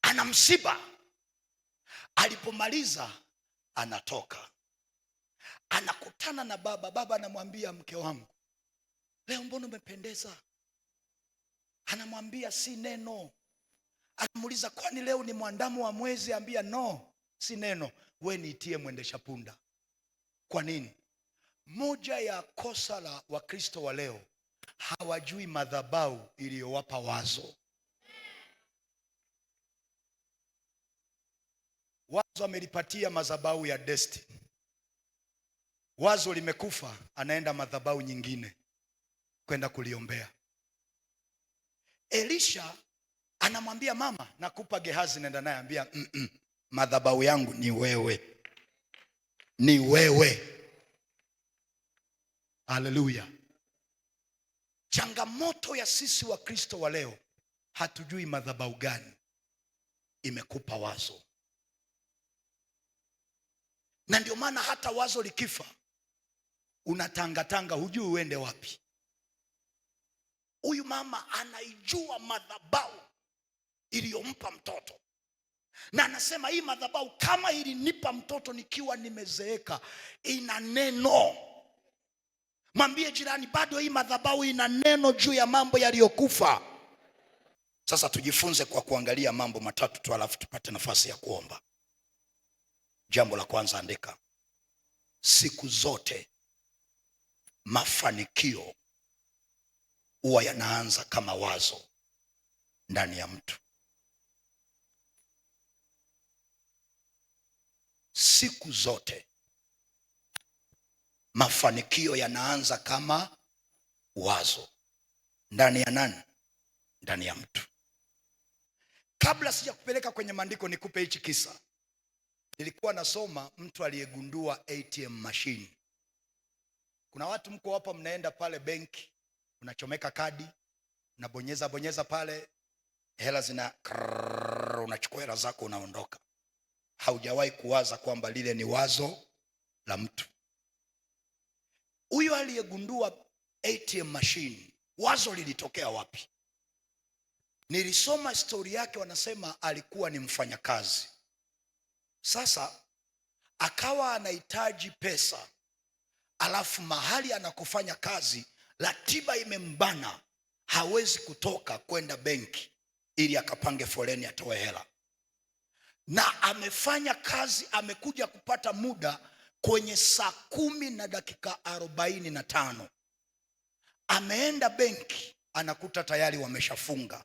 ana msiba. Alipomaliza anatoka, anakutana na baba. Baba anamwambia, mke wangu, leo mbona umependeza? Anamwambia si neno. Anamuuliza, kwani leo ni mwandamo wa mwezi? Ambia no, si neno. We niitie mwendesha punda. Kwa nini? Moja ya kosa la Wakristo wa leo, hawajui madhabahu iliyowapa wazo. Wazo amelipatia madhabahu ya Destiny. Wazo limekufa, anaenda madhabahu nyingine kwenda kuliombea. Elisha anamwambia mama, nakupa Gehazi, nenda naye. Ambia madhabahu yangu ni wewe, ni wewe. Haleluya. Changamoto ya sisi wa Kristo wa leo, hatujui madhabahu gani imekupa wazo. Na ndio maana hata wazo likifa unatangatanga, hujui uende wapi. Huyu mama anaijua madhabahu iliyompa mtoto, na anasema hii madhabahu kama ilinipa mtoto nikiwa nimezeeka, ina neno. Mwambie jirani, bado hii madhabahu ina neno juu ya mambo yaliyokufa. Sasa tujifunze kwa kuangalia mambo matatu tu, alafu tupate nafasi ya kuomba. Jambo la kwanza, andika: siku zote mafanikio huwa yanaanza kama wazo ndani ya mtu. Siku zote mafanikio yanaanza kama wazo ndani ya nani? Ndani ya mtu. Kabla sija kupeleka kwenye maandiko, nikupe hichi kisa. Nilikuwa nasoma mtu aliyegundua ATM machine. Kuna watu mko hapa, mnaenda pale benki, unachomeka kadi, unabonyeza pale, hela zina unachukua hela zako, unaondoka. Haujawahi kuwaza kwamba lile ni wazo la mtu. Huyo aliyegundua ATM machine, wazo lilitokea wapi? Nilisoma story yake, wanasema alikuwa ni mfanyakazi. Sasa akawa anahitaji pesa, alafu mahali anakofanya kazi ratiba imembana, hawezi kutoka kwenda benki ili akapange foleni atoe hela. Na amefanya kazi, amekuja kupata muda kwenye saa 10:45. Ameenda benki, anakuta tayari wameshafunga,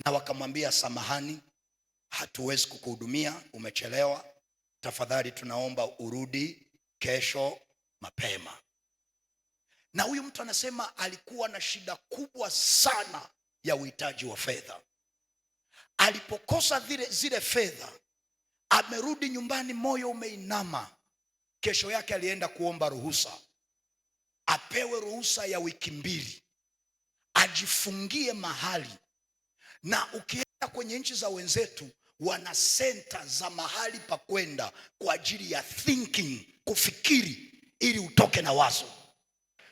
na wakamwambia, samahani, hatuwezi kukuhudumia, umechelewa, tafadhali tunaomba urudi kesho mapema. Na huyu mtu anasema alikuwa na shida kubwa sana ya uhitaji wa fedha. Alipokosa zile fedha, amerudi nyumbani moyo umeinama. Kesho yake alienda kuomba ruhusa, apewe ruhusa ya wiki 2 ajifungie mahali. Na ukienda kwenye nchi za wenzetu, wana center za mahali pa kwenda kwa ajili ya thinking, kufikiri ili utoke na wazo.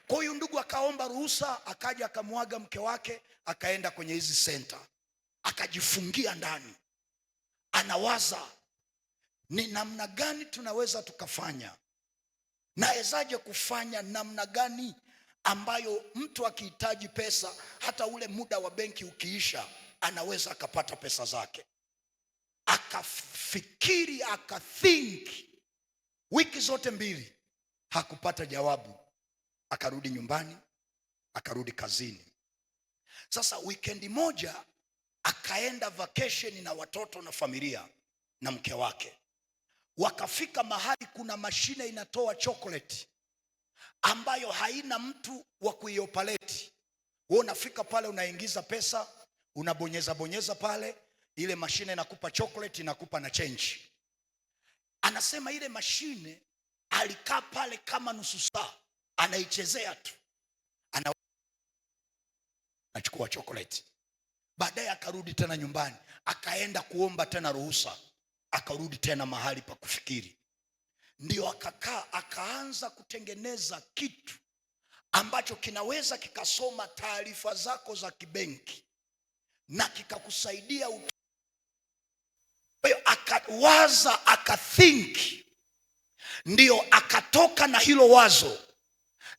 Kwa hiyo ndugu akaomba ruhusa, akaja akamwaga mke wake, akaenda kwenye hizi center, akajifungia ndani. Anawaza, ni namna gani tunaweza tukafanya, nawezaje kufanya namna gani ambayo mtu akihitaji pesa, hata ule muda wa benki ukiisha, anaweza akapata pesa zake. Akafikiri, akathink, wiki zote 2 hakupata jawabu. Akarudi nyumbani, akarudi kazini. Sasa wikendi moja akaenda vacation na watoto na familia na mke wake. Wakafika mahali kuna mashine inatoa chocolate ambayo haina mtu wa kuioperate. Wewe unafika pale, unaingiza pesa, unabonyeza pale, ile mashine inakupa chocolate, inakupa na change. Anasema ile mashine alikaa pale kama nusu saa, anaichezea tu, anachukua chocolate. Baadaye akarudi tena nyumbani, akaenda kuomba tena ruhusa, akarudi tena mahali pa kufikiri. Ndio akakaa, akaanza kutengeneza kitu ambacho kinaweza kikasoma taarifa zako za kibenki na kikakusaidia. Kwa hiyo akawaza, akathink, ndio akatoka na hilo wazo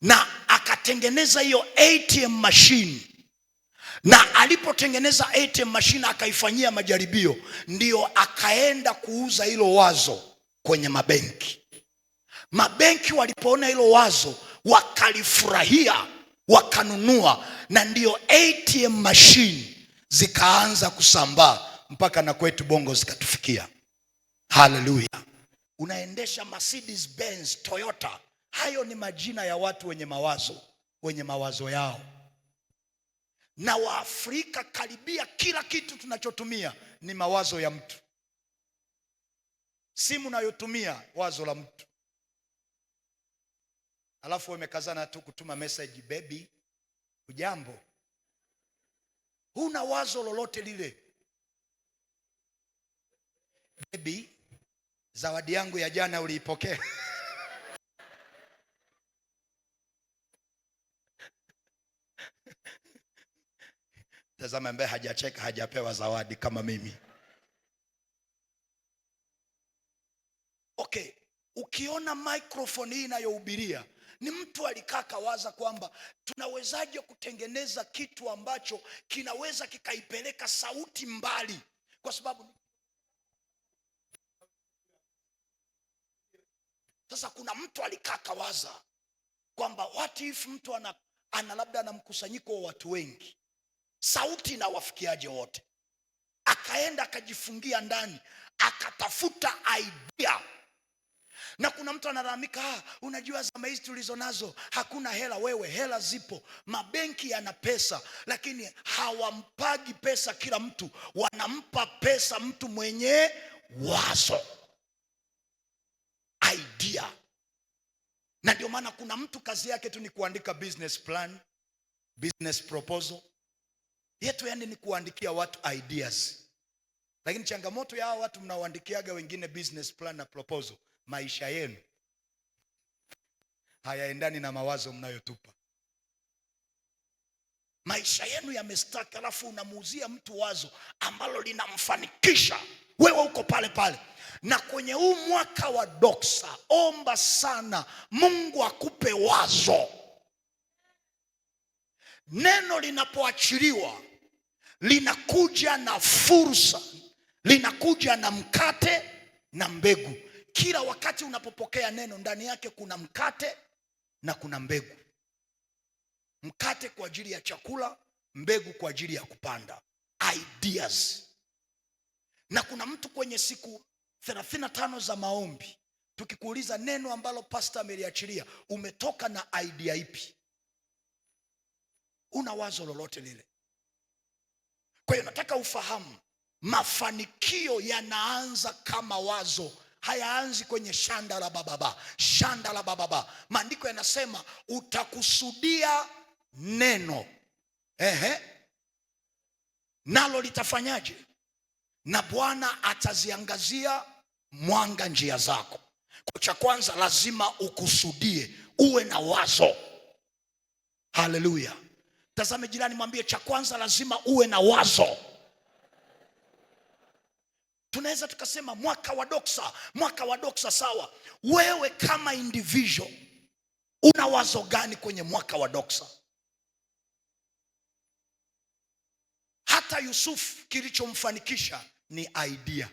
na akatengeneza hiyo ATM machine. Na alipotengeneza ATM machine akaifanyia majaribio, ndio akaenda kuuza hilo wazo kwenye mabenki. Mabenki walipoona hilo wazo wakalifurahia, wakanunua, na ndio ATM machine zikaanza kusambaa mpaka na kwetu Bongo zikatufikia. Haleluya. Unaendesha Mercedes Benz, Toyota, hayo ni majina ya watu wenye mawazo yao. Na Waafrika karibia kila kitu tunachotumia ni mawazo ya mtu. Simu unayotumia wazo la mtu. Alafu umekazana tu kutuma message, baby ujambo, huna wazo lolote lile. Baby Zawadi yangu ya jana uliipokea? Tazama ambaye hajacheka hajapewa zawadi kama mimi. Okay, ukiona microphone hii inayohubiria, ni mtu alikaa kawaza kwamba tunawezaje kutengeneza kitu ambacho kinaweza kikaipeleka sauti mbali, kwa sababu sasa kuna mtu alikaa kawaza kwamba what if mtu ana labda ana mkusanyiko wa watu wengi, sauti inawafikiaje wote? Akaenda akajifungia ndani akatafuta idea. Na kuna mtu analalamika, unajua zama hizi tulizo nazo hakuna hela. Wewe, hela zipo, mabenki yana pesa, lakini hawampagi pesa kila mtu, wanampa pesa mtu mwenye wazo, idea. Na ndio maana kuna mtu kazi yake tu ni kuandika business plan, business proposal yetu, yani ni kuandikia watu ideas. Lakini changamoto ya hao watu mnaoandikiaga wengine business plan na proposal, maisha yenu hayaendani na mawazo mnayotupa. Maisha yenu yamestaki, alafu unamuuzia mtu wazo ambalo linamfanikisha, wewe uko pale pale. Na kwenye huu mwaka wa Doksa, omba sana Mungu akupe wazo. Neno linapoachiliwa linakuja na fursa, linakuja na mkate na mbegu. Kila wakati unapopokea neno, ndani yake kuna mkate na kuna mbegu. Mkate kwa ajili ya chakula, mbegu kwa ajili ya kupanda ideas. Na kuna mtu kwenye siku 35 za maombi, tukikuuliza neno ambalo pastor ameliachilia, umetoka na idea ipi? Una wazo lolote lile? Kwa hiyo nataka ufahamu, mafanikio yanaanza kama wazo, hayaanzi kwenye shanda la bababa. Shanda la bababa, maandiko yanasema utakusudia neno, nalo litafanyaje? Na Bwana ataziangazia mwanga njia zako. Kwa cha kwanza lazima ukusudie, uwe na wazo. Haleluya. Tazame jirani, mwambie cha kwanza lazima uwe na wazo. Tunaweza tukasema mwaka wa Doksa, mwaka wa Doksa, sawa. Wewe kama individual una wazo gani kwenye mwaka wa Doksa? Hata Yusuf kilichomfanikisha ni idea.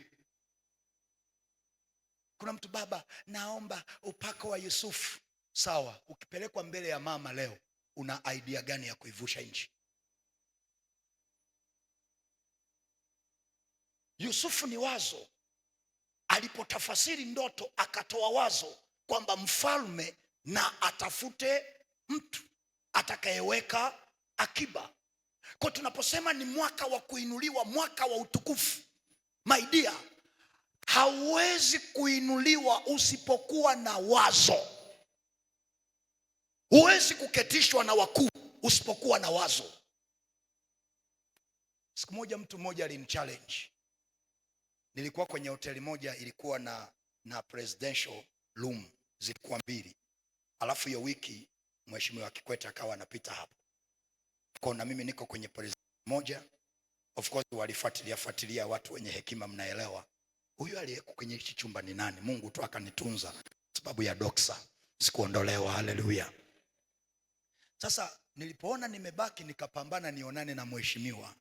Kuna mtu, baba naomba upako wa Yusuf. Sawa, ukipelekwa mbele ya mama leo, una idea gani ya kuivusha nchi? Yusufu ni wazo. Alipotafasiri ndoto, akatoa wazo kwamba mfalme na atafute mtu atakayeweka akiba. Kwa tunaposema ni mwaka wa kuinuliwa, mwaka wa utukufu, my dear, hauwezi kuinuliwa usipokuwa na wazo. Huwezi kuketishwa na wakuu usipokuwa na wazo. Siku moja mtu mmoja alinichallenge. Nilikuwa kwenye hoteli moja, ilikuwa na presidential room, zilikuwa 2. Alafu hiyo wiki Mheshimiwa Kikwete akawa anapita hapo. Kwa na mimi niko kwenye president moja. Of course walifuatilia watu wenye hekima, mnaelewa. Huyu aliyeko kwenye hichi chumba ni nani? Mungu tu akanitunza sababu ya Doksa. Sikuondolewa, haleluya. Sasa nilipoona nimebaki, nikapambana nionane na mheshimiwa.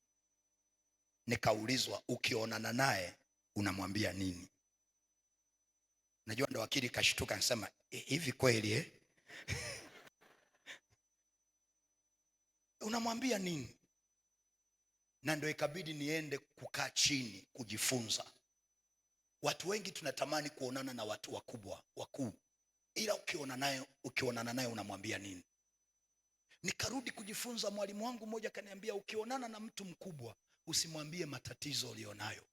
Nikaulizwa, ukionana naye unamwambia nini? Najua ndo wakili kashtuka, anasema hivi kweli unamwambia nini? Na ndio ikabidi niende kukaa chini kujifunza. Watu wengi tunatamani kuonana na watu wakuu, ila ukionana naye unamwambia nini? Nikarudi kujifunza. Mwalimu wangu mmoja kaniambia, ukionana na mtu mkubwa usimwambie matatizo ulionayo,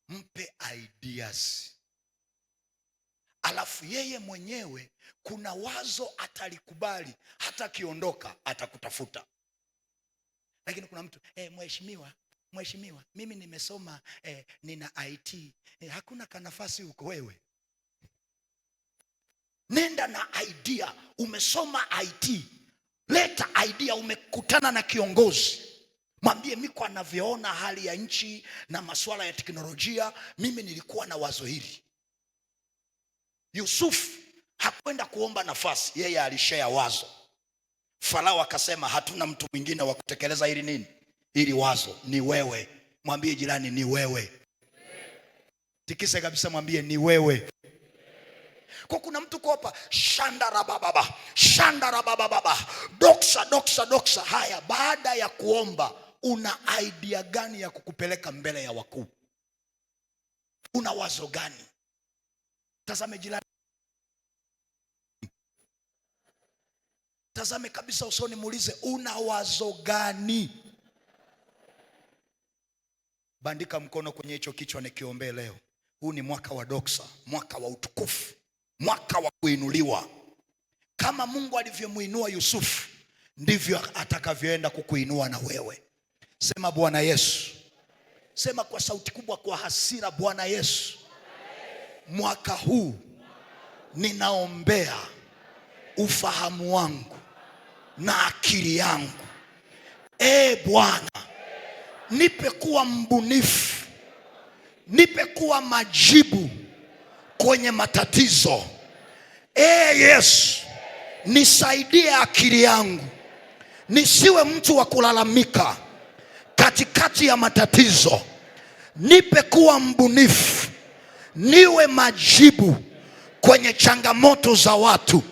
mpe ideas. Alafu yeye mwenyewe kuna wazo atalikubali, hata akiondoka atakutafuta. Lakini kuna mtu, mheshimiwa mheshimiwa, mimi nimesoma nina IT. Hakuna kanafasi huko wewe. Nenda na idea. Umesoma IT, leta idea. Umekutana na kiongozi, mwambie miko anavyoona hali ya nchi na masuala ya teknolojia, mimi nilikuwa na wazo hili. Yusuf hakwenda kuomba nafasi, yeye alishare wazo. Farao akasema hatuna mtu mwingine wa kutekeleza hili nini, hili wazo, ni wewe. Mwambie jirani, ni wewe. Tikise kabisa, mwambie ni wewe. Kwa kuna mtu kopa shandarababa, shandarababa, doksa. Haya, baada ya kuomba, una idea gani ya kukupeleka mbele ya wakuu? Una wazo gani? Tazame jirani, tazame kabisa usoni, muulize una wazo gani? Bandika mkono kwenye hicho kichwa, nikiombee leo. Huu ni mwaka wa doksa, mwaka wa utukufu, mwaka wa kuinuliwa. Kama Mungu alivyomuinua Yusufu, ndivyo atakavyoenda kukuinua na wewe. Sema Bwana Yesu. Sema kwa sauti kubwa, kwa hasira, Bwana Yesu, mwaka huu ninaombea ufahamu wangu na akili yangu. Bwana, nipe kuwa mbunifu, nipe kuwa majibu kwenye matatizo. Yesu, nisaidie akili yangu, nisiwe mtu wa kulalamika katikati ya matatizo. Nipe kuwa mbunifu, niwe majibu kwenye changamoto za watu,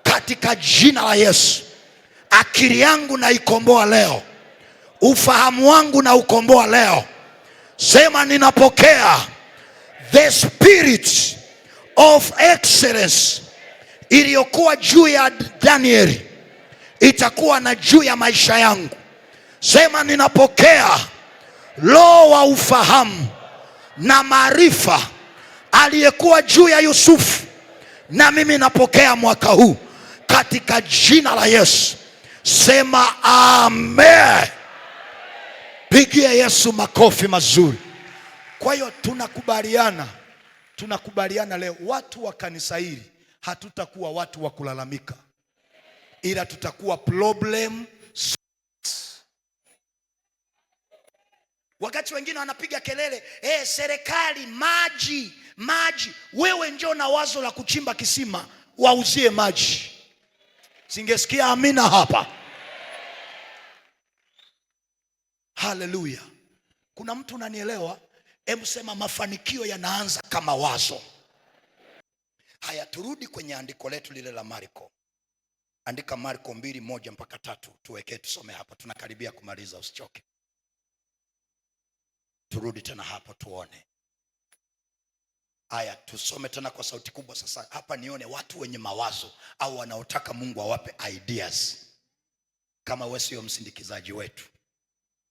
katika jina la Yesu. Akili yangu na ikomboa leo, ufahamu wangu na ukomboa leo. Sema ninapokea the spirit of excellence iliyokuwa juu ya Danieli, itakuwa na juu ya maisha yangu. Sema ninapokea roho wa ufahamu na maarifa aliyekuwa juu ya Yusufu, na mimi napokea mwaka huu katika jina la Yesu. Sema amen. Pigie Yesu makofi mazuri. Kwa hiyo tunakubaliana leo, watu wa kanisa hili hatutakuwa watu wa kulalamika, ila tutakuwa problem. Wakati wengine wanapiga kelele, serikali maji, wewe njoo na wazo la kuchimba kisima wauzie maji. Singesikia amina hapa? Haleluya. Kuna mtu unanielewa? Hebu sema mafanikio yanaanza kama wazo. Haya, turudi kwenye andiko letu lile la Marko. Andika Marko 2:1-3, tuweke tusome hapa, tunakaribia kumaliza, usichoke. Turudi tena hapa tuone. Haya, tusome tena kwa sauti kubwa sasa. Hapa nione watu wenye mawazo au wanaotaka Mungu awape ideas. Kama wewe sio msindikizaji wetu,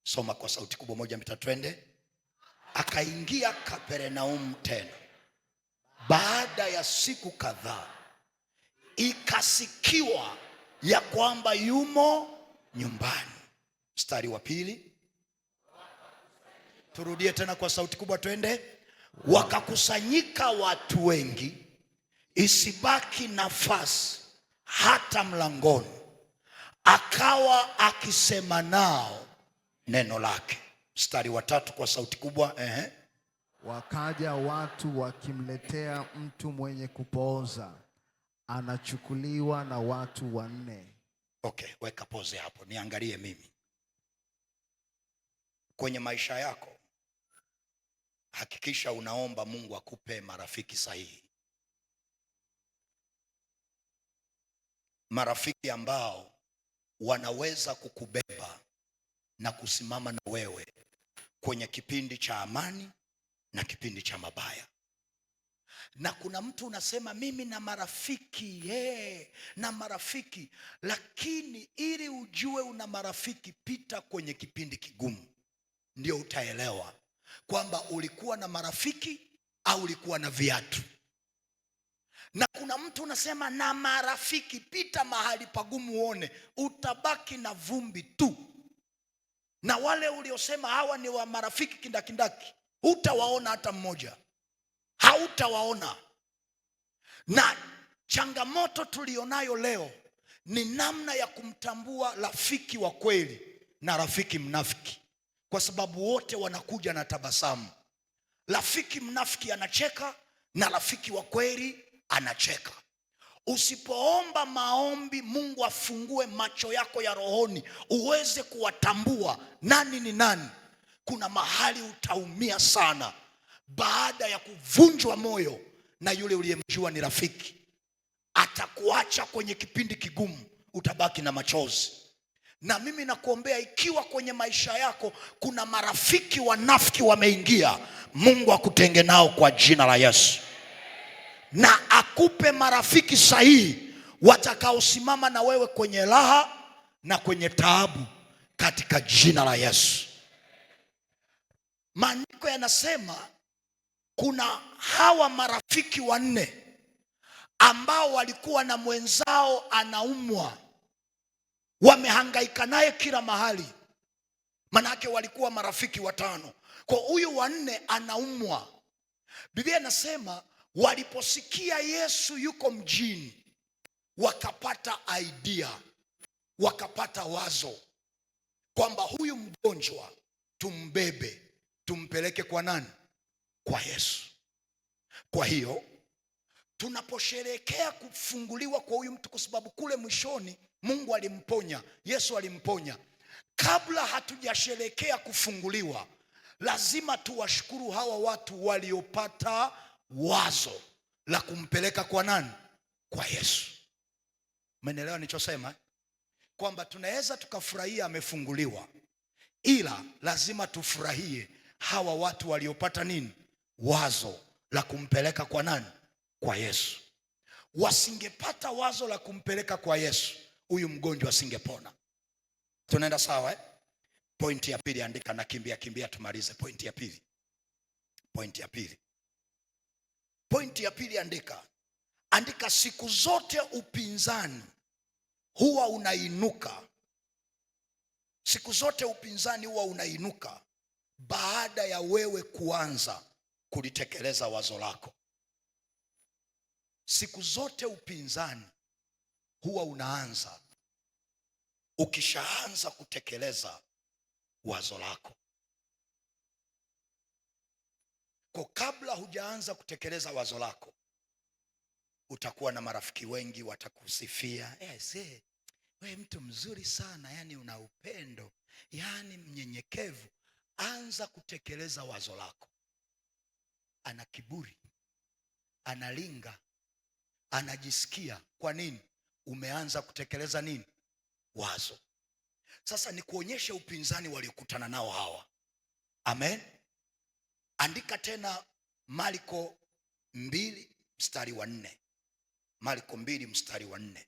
soma kwa sauti kubwa, 1, 2, twende. Akaingia Kapernaum tena baada ya siku kadhaa, ikasikiwa ya kwamba yumo nyumbani. Mstari wa 2, turudie tena kwa sauti kubwa, twende. Wakakusanyika watu wengi, isibaki nafasi hata mlangoni, akawa akisema nao neno lake. Mstari wa 3 kwa sauti kubwa. Wakaja watu wakimletea mtu mwenye kupooza, anachukuliwa na watu 4. Okay, weka pause hapo, niangalie mimi. Kwenye maisha yako, hakikisha unaomba Mungu akupe marafiki sahihi. Marafiki ambao wanaweza kukubeba na kusimama na wewe kwenye kipindi cha amani na kipindi cha mabaya. Na kuna mtu unasema mimi na marafiki, na marafiki, lakini ili ujue una marafiki, pita kwenye kipindi kigumu, ndio utaelewa kwamba ulikuwa na marafiki au ulikuwa na viatu. Na kuna mtu unasema na marafiki, pita mahali pagumu uone, utabaki na vumbi tu. Na wale uliosema hawa ni wa marafiki kindakindaki, hutawaona hata mmoja, hautawaona. Na changamoto tulionayo leo ni namna ya kumtambua rafiki wa kweli na rafiki mnafiki, kwa sababu wote wanakuja na tabasamu. Rafiki mnafiki anacheka na rafiki wa kweli anacheka. Usipoomba maombi Mungu afungue macho yako ya rohoni uweze kuwatambua nani ni nani, kuna mahali utaumia sana baada ya kuvunjwa moyo na yule uliyemjua ni rafiki. Atakuacha kwenye kipindi kigumu, utabaki na machozi. Na mimi nakuombea, ikiwa kwenye maisha yako kuna marafiki wanafiki wameingia, Mungu akutenge nao kwa jina la Yesu, na akupe marafiki sahihi watakaosimama na wewe kwenye raha na kwenye taabu katika jina la Yesu. Maandiko yanasema kuna hawa marafiki wanne ambao walikuwa na mwenzao anaumwa, wamehangaika naye kila mahali. Manake walikuwa marafiki watano, kwa huyu wanne anaumwa. Biblia inasema waliposikia Yesu yuko mjini, wakapata idea, wakapata wazo kwamba huyu mgonjwa tumbebe, tumpeleke kwa nani? Kwa Yesu. Kwa hiyo tunaposherehekea kufunguliwa kwa huyu mtu, kwa sababu kule mwishoni Mungu alimponya, Yesu alimponya, kabla hatujasherehekea kufunguliwa, lazima tuwashukuru hawa watu waliopata wazo la kumpeleka kwa nani? Kwa Yesu. Umeelewa nilichosema? Kwamba tunaweza tukafurahia amefunguliwa, ila lazima tufurahie hawa watu waliopata nini? Wazo la kumpeleka kwa nani? Kwa Yesu. Wasingepata wazo la kumpeleka kwa Yesu, huyu mgonjwa asingepona. Tunaenda sawa eh? Pointi ya pili, andika na kimbia tumalize pointi ya pili. Pointi ya pili, andika siku zote upinzani huwa unainuka. Siku zote upinzani huwa unainuka baada ya wewe kuanza kulitekeleza wazo lako. Siku zote upinzani huwa unaanza ukishaanza kutekeleza wazo lako. Kwa kabla hujaanza kutekeleza wazo lako, utakuwa na marafiki wengi watakusifia, wewe mtu mzuri sana, yani una upendo, yani mnyenyekevu. Anza kutekeleza wazo lako. Ana kiburi, analinga, anajisikia. Kwa nini? Umeanza kutekeleza nini? Wazo. Sasa ni kuonyesha upinzani waliokutana nao hawa. Amen. Andika tena Marko 2:4. Marko 2:4.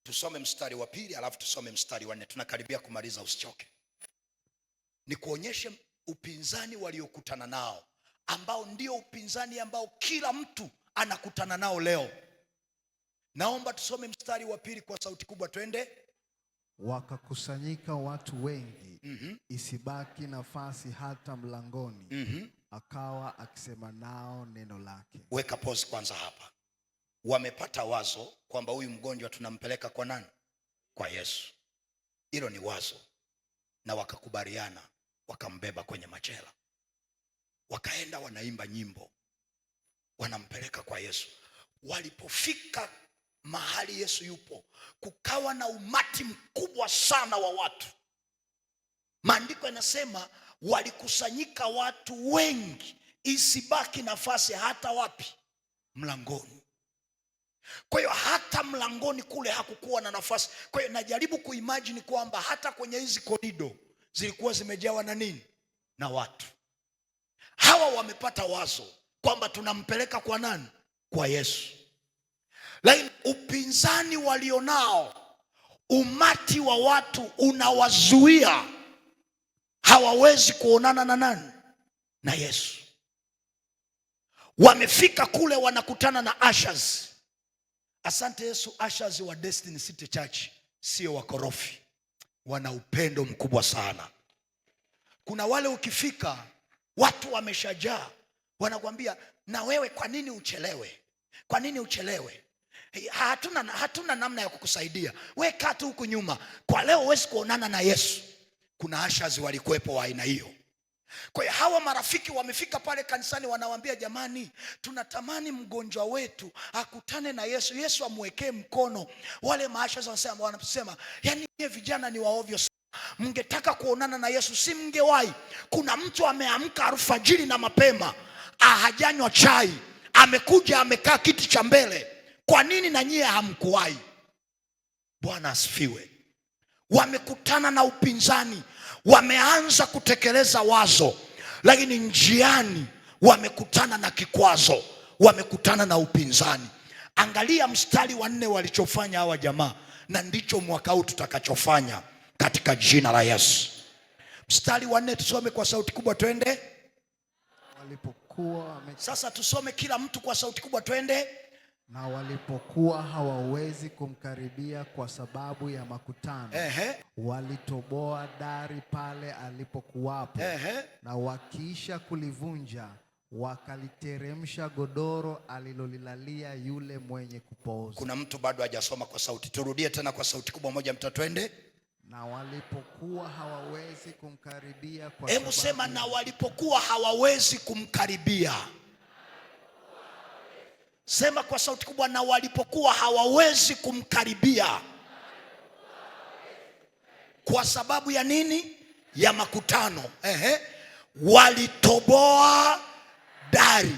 Tusome mstari wa pili alafu tusome mstari wa 4. Tunakaribia kumaliza, usichoke. Ni kuonyesha upinzani waliokutana nao, ambao ndio upinzani ambao kila mtu anakutana nao leo. Naomba tusome mstari wa pili kwa sauti kubwa, twende. Wakakusanyika watu wengi, isibaki nafasi hata mlangoni. Akawa akisema nao neno lake. Weka pause kwanza hapa. Wamepata wazo kwamba huyu mgonjwa tunampeleka kwa nani? Kwa Yesu. Hilo ni wazo, na wakakubaliana, wakambeba kwenye machela, wakaenda wanaimba nyimbo, wanampeleka kwa Yesu. Walipofika mahali Yesu yupo, kukawa na umati mkubwa sana wa watu. Maandiko yanasema walikusanyika watu wengi, isibaki nafasi hata wapi? Mlangoni. Kwa hiyo hata mlangoni kule hakukuwa na nafasi. Kwa hiyo najaribu kuimagine kwamba hata kwenye hizi korido zilikuwa zimejawa na nini? Na watu. Hawa wamepata wazo kwamba tunampeleka kwa nani? Kwa Yesu. Lakini upinzani walionao, umati wa watu unawazuia, hawawezi kuonana na nani? Na Yesu. Wamefika kule, wanakutana na ushers. Asante Yesu, ushers wa Destiny City Church sio wakorofi, wana upendo mkubwa sana. Kuna wale ukifika watu wameshajaa, wanakuambia na wewe kwa nini uchelewe? Kwa nini uchelewe? Hatuna namna ya kukusaidia. Wewe kaa tu huku nyuma. Kwa leo huwezi kuonana na Yesu. Kuna ashazi walikuwepo wa aina hiyo. Kwa hiyo hawa marafiki wamefika pale kanisani, wanawaambia jamani, tunatamani mgonjwa wetu akutane na Yesu, Yesu amwekee mkono. Wale maashazi wanasema yani nyie vijana ni waovyo sana. Mngetaka kuonana na Yesu si mngewahi. Kuna mtu ameamka alfajiri na mapema, hajanywa chai, amekuja amekaa kiti cha mbele. Kwa nini na nyie hamkuwahi? Bwana asifiwe. Wamekutana na upinzani, wameanza kutekeleza wazo, lakini njiani wamekutana na kikwazo, wamekutana na upinzani. Angalia mstari wa 4 walichofanya hawa jamaa, na ndicho mwaka huu tutakachofanya katika jina la Yesu. Mstari wa 4 tusome kwa sauti kubwa, twende. Sasa tusome kila mtu kwa sauti kubwa, twende. Na walipokuwa hawawezi kumkaribia kwa sababu ya makutano, walitoboa dari pale alipokuwapo, na wakiisha kulivunja wakaliteremsha godoro alilolilalia yule mwenye kupooza. Kuna mtu bado hajasoma kwa sauti, turudie tena kwa sauti kubwa, moja mtatwende. Na walipokuwa hawawezi kumkaribia kwa sababu, hebu sema na walipokuwa hawawezi kumkaribia. Sema kwa sauti kubwa, na walipokuwa hawawezi kumkaribia. Kwa sababu ya nini? Ya makutano. Walitoboa dari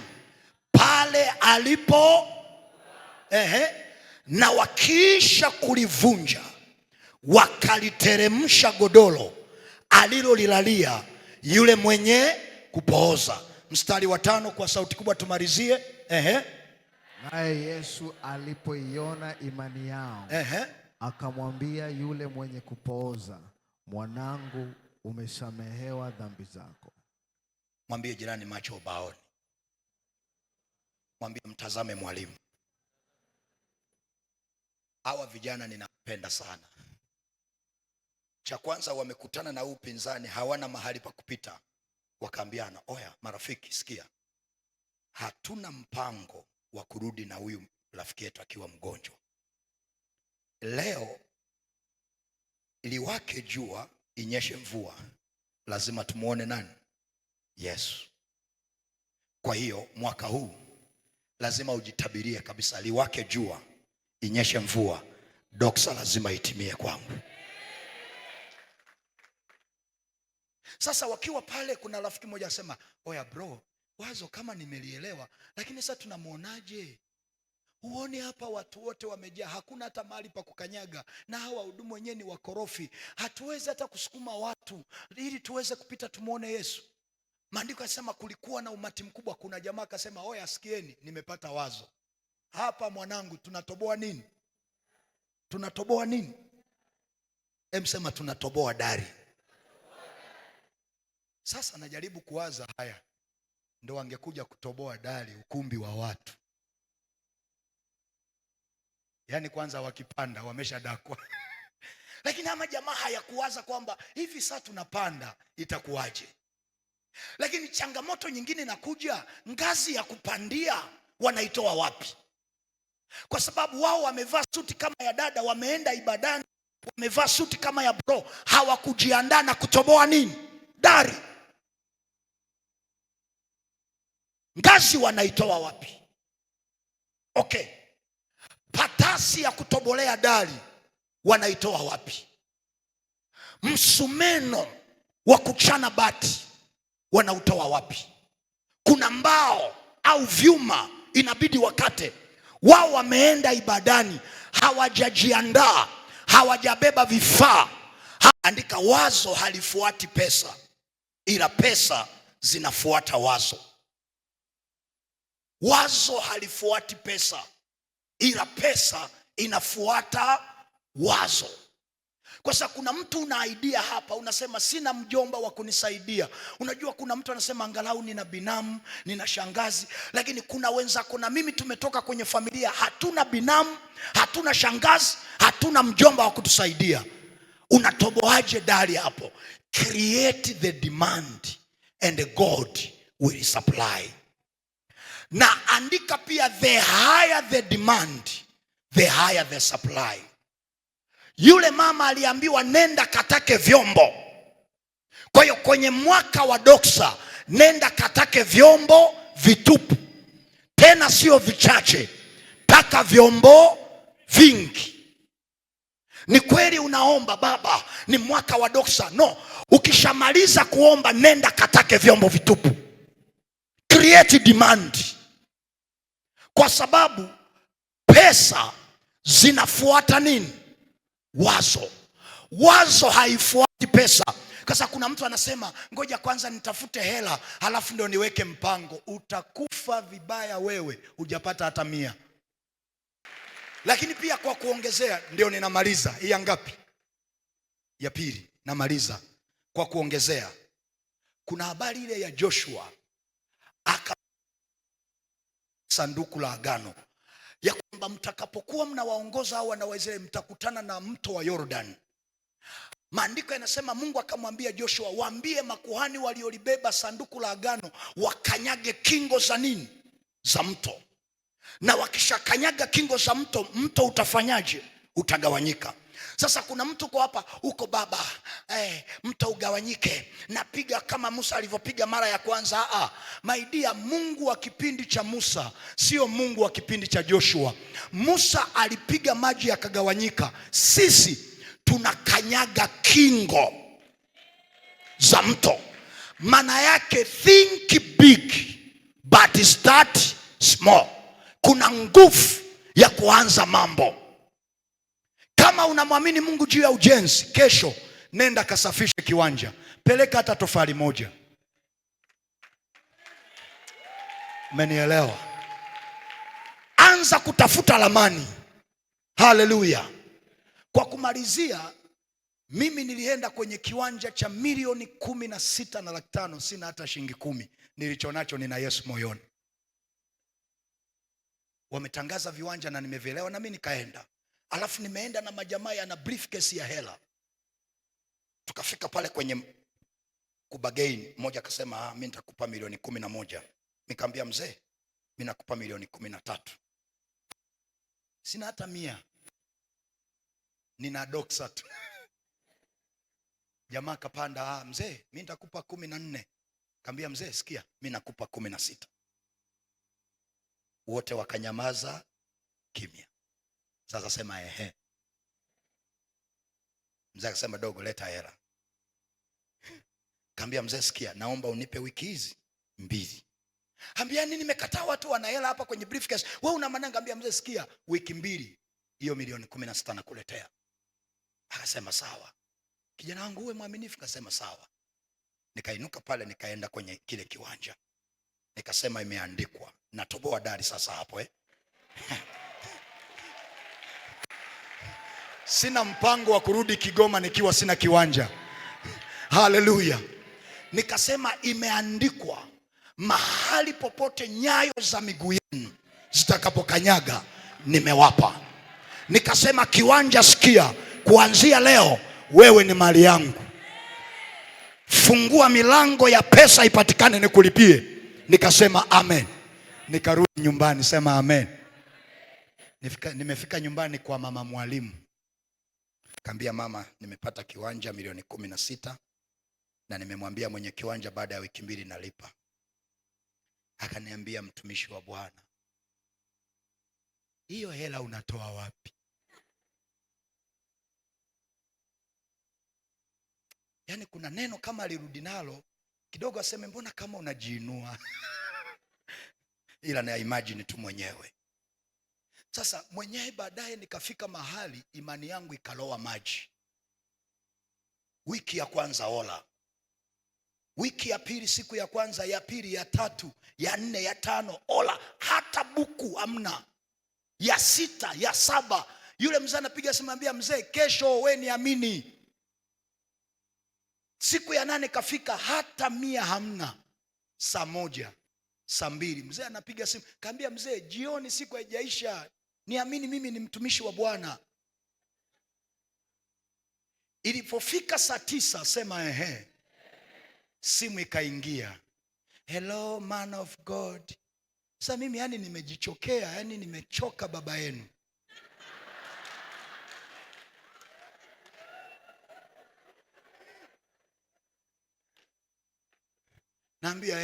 pale alipo, na wakiisha kulivunja wakaliteremsha godoro alilolilalia yule mwenye kupooza. Mstari wa 5 kwa sauti kubwa tumalizie. Naye Yesu alipoiona imani yao, akamwambia yule mwenye kupooza, mwanangu, umesamehewa dhambi zako. Mwambie jirani macho ubaoni. Mwambie mtazame mwalimu. Hawa vijana ninapenda sana. Cha kwanza wamekutana na upinzani, hawana mahali pa kupita. Wakaambiana, oya marafiki, sikia, hatuna mpango wa kurudi na huyu rafiki yetu akiwa mgonjwa. Leo liwake jua, inyeshe mvua, lazima tumuone nani? Yesu. Kwa hiyo mwaka huu lazima ujitabirie kabisa, liwake jua, inyeshe mvua, doksa lazima itimie kwangu. Sasa wakiwa pale, kuna rafiki mmoja asema, oya bro, wazo kama nimelielewa, lakini sasa tunamuonaje? Uone hapa watu wote wamejaa, hakuna hata mahali pa kukanyaga, na hawa wahudumu wenyewe ni wakorofi, hatuwezi hata kusukuma watu ili tuweze kupita tumuone Yesu. Maandiko yanasema kulikuwa na umati mkubwa. Kuna jamaa akasema, oya sikieni, nimepata wazo hapa mwanangu, tunatoboa nini? Tunatoboa nini? Sema tunatoboa dari. Sasa najaribu kuwaza, haya ndo wangekuja kutoboa dari ukumbi wa watu. Yaani kwanza wakipanda wameshadakwa. Lakini ama jamaa hayakuwaza kwamba hivi sasa tunapanda itakuwaje. Lakini changamoto nyingine inakuja, ngazi ya kupandia wanaitoa wapi? Kwa sababu wao wamevaa suti kama ya dada, wameenda ibadani, wamevaa suti kama ya bro, hawakujiandaa na kutoboa nini? Dari. Ngazi wanaitoa wapi? Okay. Patasi ya kutobolea dari wanaitoa wapi? Msumeno wa kuchana bati wanautoa wapi? Kuna mbao au vyuma inabidi wakate. Wao wameenda ibadani, hawajajiandaa, hawajabeba vifaa. Andika, wazo halifuati pesa, ila pesa zinafuata wazo. Wazo halifuati pesa, ila pesa inafuata wazo. Kwa sababu kuna mtu una idea hapa, unasema sina mjomba wa kunisaidia. Unajua kuna mtu anasema angalau nina binamu, nina shangazi. Lakini kuna wenzako na mimi tumetoka kwenye familia, hatuna binamu, hatuna shangazi, hatuna mjomba wa kutusaidia. Unatoboaje dari hapo? Create the demand and God will supply. Na andika pia, the higher the demand, the higher the supply. Yule mama aliambiwa nenda katake vyombo. Kwa hiyo kwenye mwaka wa doksa, nenda katake vyombo vitupu, tena sio vichache, taka vyombo vingi. Ni kweli unaomba baba, ni mwaka wa doksa? No, ukishamaliza kuomba nenda katake vyombo vitupu. Create demand, kwa sababu pesa zinafuata nini? Wazo. Wazo haifuati pesa. Kasa kuna mtu anasema ngoja kwanza nitafute hela halafu ndio niweke mpango. Utakufa vibaya wewe, hujapata hata 100. Lakini pia kwa kuongezea, ndio ninamaliza. Hii ya ngapi? Ya pili, namaliza kwa kuongezea. Kuna habari ile ya Joshua aka sanduku la agano, ya kwamba mtakapokuwa mnawaongoza hao wana wa Israeli mtakutana na mto wa Jordan. Maandiko yanasema Mungu akamwambia Joshua, waambie makuhani waliolibeba sanduku la agano wakanyage kingo za nini? Za mto. Na wakishakanyaga kingo za mto, mto utafanyaje? Utagawanyika. Sasa kuna mtu kwa hapa uko baba, mto ugawanyike, napiga kama Musa alivyopiga mara ya kwanza. My dear, Mungu wa kipindi cha Musa sio Mungu wa kipindi cha Joshua. Musa alipiga maji yakagawanyika. Sisi tunakanyaga kingo za mto. Maana yake think big but start small. Kuna nguvu ya kuanza mambo. Kama unamwamini Mungu juu ya ujenzi, kesho nenda kasafishe kiwanja, peleka hata tofali moja. Umenielewa? Anza kutafuta ramani. Haleluya. Kwa kumalizia, mimi nilienda kwenye kiwanja cha milioni 16,500,000. Sina hata shilingi 10. Nilichonacho nina Yesu moyoni. Wametangaza viwanja na nimevielewa, na mimi nikaenda. Alafu nimeenda na majamaa yana briefcase ya hela. Tukafika pale kwenye kubagain, mmoja akasema mimi nitakupa milioni 11. Nikamwambia mzee, mimi nakupa milioni 13. Sina hata 100. Nina doksa tu. Jamaa kapanda, mzee mimi nitakupa 14. Nikamwambia mzee, sikia, mimi nakupa 16. Wote wakanyamaza kimya. Sasa sema ehe. Mzee akasema dogo, leta hela. Kaambia mzee, sikia, naomba unipe wiki hizi 2. Ambia nini, nimekataa watu wana hela hapa kwenye briefcase. Wewe una maana? Kaambia mzee, sikia, wiki 2 hiyo milioni 16 nakuletea. Akasema sawa. Kijana wangu uwe mwaminifu. Akasema sawa. Nikainuka pale nikaenda kwenye kile kiwanja. Nikasema imeandikwa. Natoboa dari sasa hapo Sina mpango wa kurudi Kigoma nikiwa sina kiwanja. Haleluya. Nikasema imeandikwa, mahali popote nyayo za miguu yenu zitakapokanyaga nimewapa. Nikasema kiwanja, sikia, kuanzia leo wewe ni mali yangu. Fungua milango ya pesa ipatikane nikulipie. Nikasema amen. Nikarudi nyumbani, sema amen. Nimefika nyumbani kwa mama mwalimu. Kaambia mama, nimepata kiwanja milioni 16 na nimemwambia mwenye kiwanja baada ya wiki 2 nalipa. Akaniambia, mtumishi wa Bwana, hiyo hela unatoa wapi? Yaani kuna neno kama alirudi nalo kidogo, aseme mbona kama unajiinua. Ila na imagine tu mwenyewe. Sasa mwenyewe baadaye nikafika mahali imani yangu ikaloa maji. Wiki ya kwanza ola. Wiki ya pili, siku ya kwanza, ya pili, ya tatu, ya 4, ya 5 ola. Hata buku amna. Ya 6, ya 7. Yule mzee anapiga simu anambia, mzee kesho wewe niamini. Siku ya 8 kafika, hata 100 hamna. Saa 1, saa 2 mzee anapiga simu. Kaambia mzee, jioni siku haijaisha, niamini mimi ni mtumishi wa Bwana. Ilipofika saa 9, sema ehe, simu ikaingia. Hello man of God. Sasa mimi yani nimejichokea, yani nimechoka baba yenu. Naambia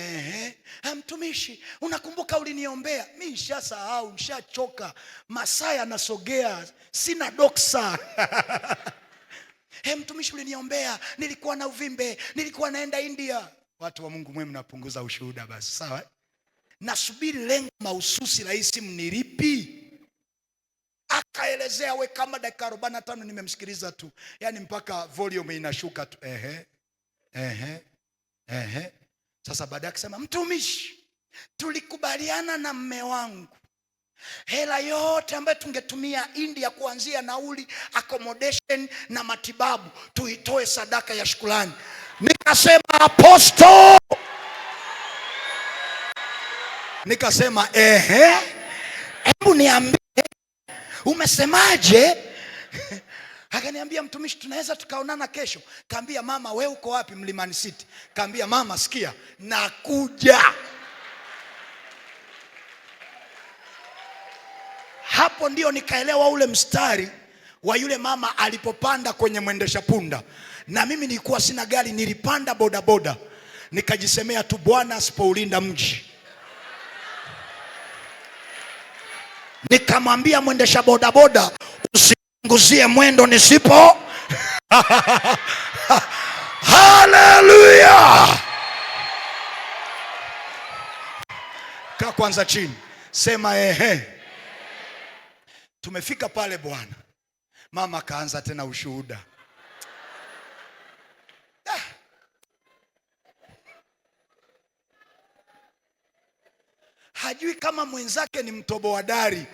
mtumishi, unakumbuka uliniombea? Mimi nishasahau, nishachoka. Masaa yanasogea, sina doksa. Mtumishi uliniombea, nilikuwa na uvimbe, nilikuwa naenda India. Watu wa Mungu, mwe mnapunguza ushuhuda basi, sawa? Nasubiri lengo mahususi la hii simu ni lipi? Akaelezea we kama dakika 45 nimemsikiliza tu. Yaani mpaka volume inashuka tu. Sasa baadaye akasema, mtumishi, tulikubaliana na mme wangu hela yote ambayo tungetumia India kuanzia nauli, accommodation na matibabu tuitoe sadaka ya shukrani. Nikasema apostle. Nikasema hebu niambie umesemaje? Akaniambia, mtumishi, tunaweza tukaonana kesho. Kaambia, mama we uko wapi? Mlimani City. Kaambia, mama sikia, nakuja. Hapo ndio nikaelewa ule mstari wa yule mama alipopanda kwenye mwendesha punda. Na mimi nilikuwa sina gari, nilipanda bodaboda. Nikajisemea tu, Bwana asipoulinda mji. Nikamwambia mwendesha bodaboda, usipunguzie mwendo nisipo. Haleluya! Kaa kwanza chini, sema Tumefika pale bwana. Mama kaanza tena ushuhuda. Hajui kama mwenzake ni mtobo wa dari.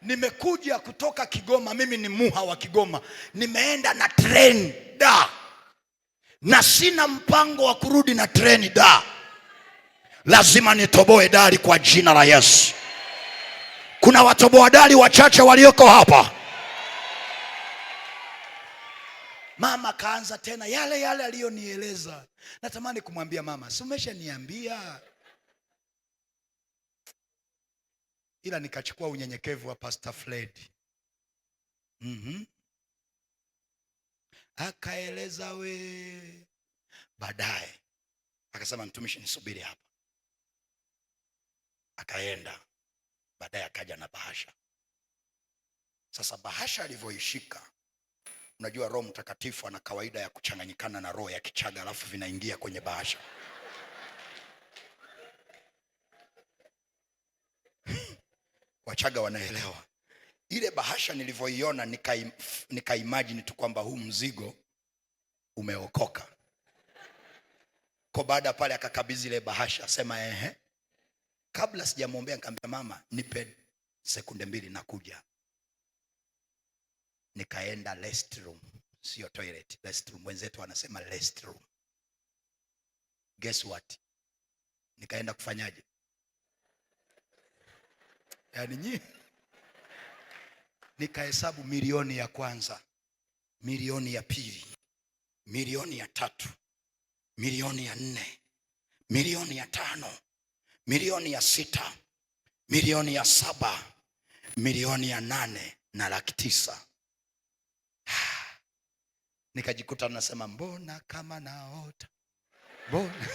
Nimekuja kutoka Kigoma, mimi ni muha wa Kigoma. Nimeenda na treni da, na sina mpango wa kurudi na treni da. Lazima nitoboe dari kwa jina la Yesu. Kuna watoboa dari wachache walioko hapa. Mama kaanza tena yale aliyonieleza. Natamani kumwambia mama, si umeshaniambia? Ila nikachukua unyenyekevu wa Pastor Fred. Akaeleza we. Baadaye akasema, mtumishi nisubiri hapa. Akaenda. Baadaye akaja na bahasha. Sasa bahasha alivyoishika, unajua Roho Mtakatifu ana kawaida ya kuchanganyikana na roho ya Kichaga, alafu vinaingia kwenye bahasha. Wachaga wanaelewa. Ile bahasha nilivyoiona nika-imagine tu kwamba huu mzigo umeokoka. Kwa baada pale akakabidhi ile bahasha, sema Kabla sijamwombea nikamwambia, mama nipe sekunde 2 nakuja. Nikaenda restroom, sio toilet, restroom. Wenzetu wanasema restroom. Guess what? Nikaenda kufanyaje? Yaani nikahesabu milioni ya kwanza, milioni ya pili, milioni ya 3, milioni ya 4, milioni ya 5, milioni ya 6, milioni ya 7, milioni ya 8 na 900,000. Nikajikuta nasema, mbona kama naota, mbona.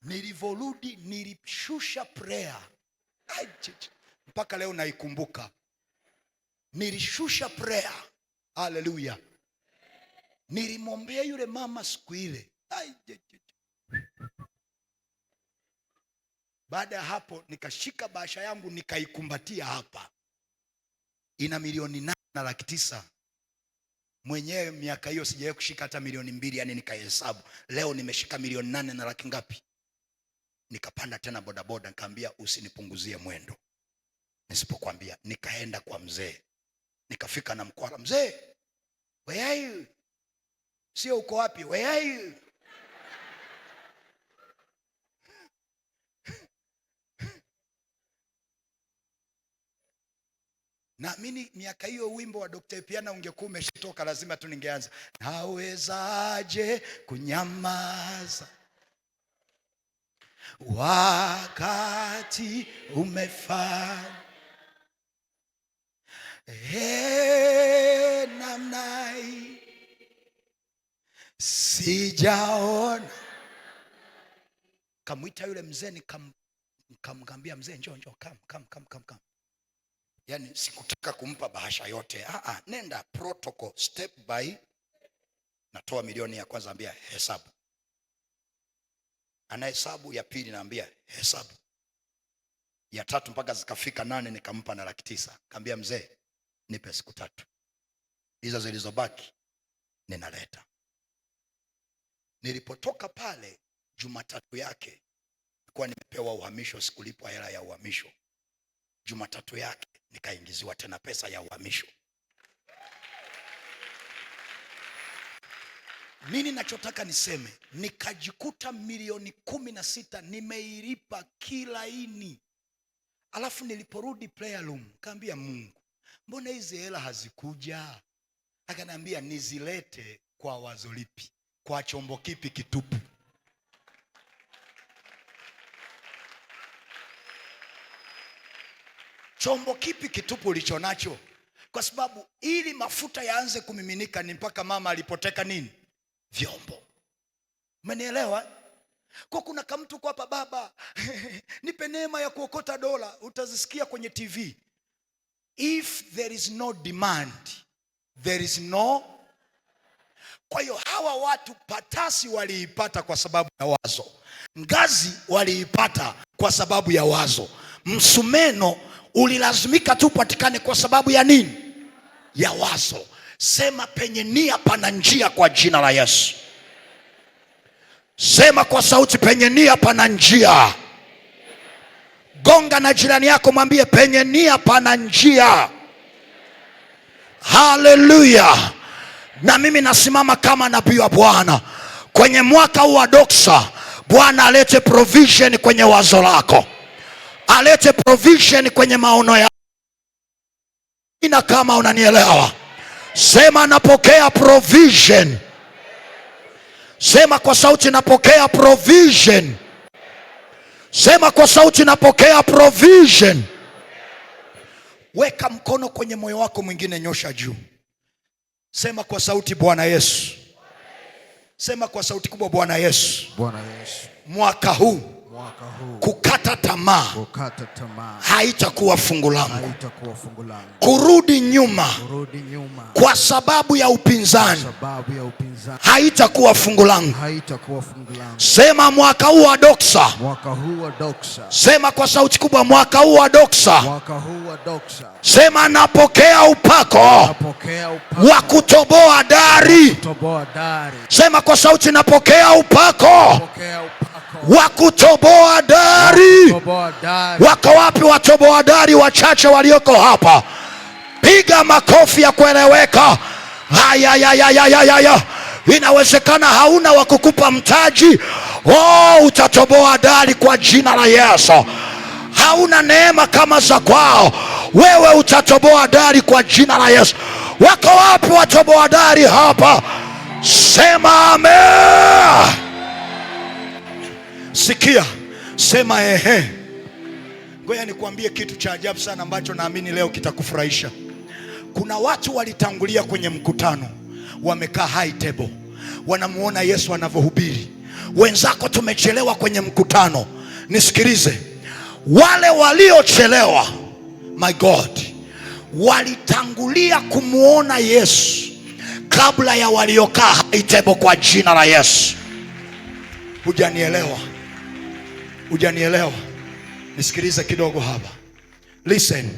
Nilivorudi nilishusha prayer. Mpaka leo naikumbuka. Nilishusha prayer. Haleluya. Nilimwombea yule mama siku ile. Baada ya hapo nikashika bahasha yangu nikaikumbatia hapa. Ina milioni 8 na 900,000. Mwenyewe miaka hiyo sijawahi kushika hata milioni 2, yani nikahesabu. Leo nimeshika milioni 8 na laki ngapi? Nikapanda tena bodaboda, nikamwambia usinipunguzie mwendo nisipokuambia. Nikaenda kwa mzee. Nikafika na mkwala, mzee, where are you? Sio uko wapi? Where are you? Naamini miaka hiyo wimbo wa Dr. Piana ungekuwa umeshatoka, lazima tu ningeanza nawezaje kunyamaza wakati umefanya namna hii sijaona. Kamwita yule mzee, nikamwambia mzee, njoo come. Yani sikutaka kumpa bahasha yote. Nenda protocol step by. Natoa milioni ya kwanza, ambia hesabu. Anahesabu ya pili, naambia hesabu. Ya tatu mpaka zikafika 8 nikampa na 900,000. Kaambia mzee, nipe siku 3. Hizo zilizobaki ninaleta. Nilipotoka pale Jumatatu yake nilikuwa nimepewa uhamisho, sikulipwa hela ya uhamisho. Jumatatu yake nikaingiziwa tena pesa ya uhamisho. Nini nachotaka niseme? Nikajikuta milioni 16 nimeilipa kila ini. Alafu niliporudi prayer room kaambia Mungu, mbona hizi hela hazikuja? Akaniambia nizilete kwa wazo lipi? Kwa chombo kipi kitupu? Chombo kipi kitupu ulicho nacho? Kwa sababu ili mafuta yaanze kumiminika ni mpaka mama alipoteka nini? Vyombo. Umenielewa? Kwa kuna kamtu kwa hapa, baba nipe neema ya kuokota dola. Utazisikia kwenye TV. If there is no demand, there is no. Kwa hiyo hawa watu patasi waliipata kwa sababu ya wazo. Ngazi waliipata kwa sababu ya wazo. Msumeno ulilazimika tu patikane kwa sababu ya nini? Ya wazo. Sema penye nia pana njia kwa jina la Yesu. Sema kwa sauti, penye nia pana njia. Gonga na jirani yako, mwambie penye nia pana njia. Haleluya. Na mimi nasimama kama nabii wa Bwana kwenye mwaka huu wa Doksa. Bwana alete provision kwenye wazo lako, alete provision kwenye maono yako. Ina kama unanielewa, sema napokea provision. Sema kwa sauti, napokea provision. Sema kwa sauti, napokea provision. Weka mkono kwenye moyo wako mwingine, nyosha juu. Sema kwa sauti, Bwana Yesu. Sema kwa sauti kubwa, Bwana Yesu. Bwana Yesu. Mwaka huu kukata tamaa haitakuwa fungu langu. Kurudi nyuma kwa sababu ya upinzani haitakuwa fungu langu. Sema mwaka huu wa Doksa. Sema kwa sauti kubwa, mwaka huu wa Doksa. Sema napokea upako wa kutoboa dari. Sema kwa sauti, napokea upako wa kutoboa dari. Wako wapi watoboa dari wachache walioko hapa? Piga makofi ya kueleweka. Haya. Inawezekana hauna wa kukupa mtaji. Utatoboa dari kwa jina la Yesu. Hauna neema kama za kwao, wewe utatoboa dari kwa jina la Yesu. Wako wapi watoboa dari hapa? Sema amen. Sikia, sema ehe. Ngoja nikuambie kitu cha ajabu sana ambacho naamini leo kitakufurahisha. Kuna watu walitangulia kwenye mkutano, wamekaa high table, wanamuona Yesu anavyohubiri. Wenzako tumechelewa kwenye mkutano. Nisikilize, wale waliochelewa, my God, walitangulia kumuona Yesu kabla ya waliokaa high table kwa jina la Yesu. Hujanielewa? Nisikilize kidogo hapa. Listen.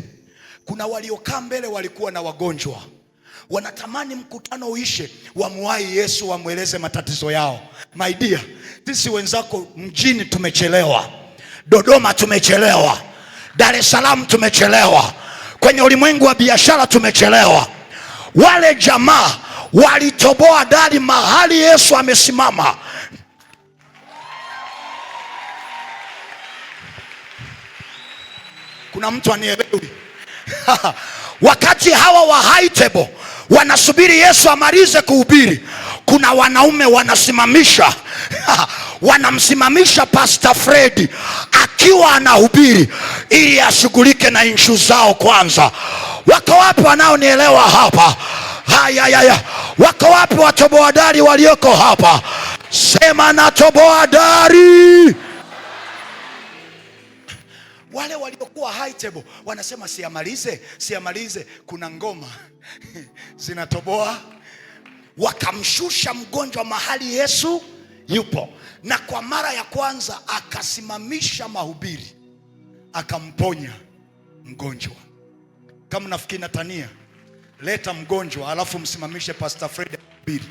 Kuna waliokaa mbele walikuwa na wagonjwa. Wanatamani mkutano uishe, wamuwahi Yesu, wamweleze matatizo yao. My dear, sisi wenzako mjini tumechelewa. Dodoma tumechelewa. Dar es Salaam tumechelewa. Kwenye ulimwengu wa biashara tumechelewa. Wale jamaa walitoboa dari mahali Yesu amesimama. Kuna mtu anielewi? Wakati hawa wa high table wanasubiri Yesu amalize kuhubiri, kuna wanaume wanasimamisha wanamsimamisha Pastor Fred akiwa anahubiri ili ashughulike na issue zao kwanza. Wako wapi wanaonielewa hapa? Haya, wako wapi watoboa dari walioko hapa? Sema natoboa dari. Wale waliokuwa high table wanasema siamalize, kuna ngoma zinatoboa. Wakamshusha mgonjwa mahali Yesu yupo, na kwa mara ya kwanza akasimamisha mahubiri, akamponya mgonjwa. Kama nafikiri Natania, leta mgonjwa alafu msimamishe Pastor Fred mahubiri,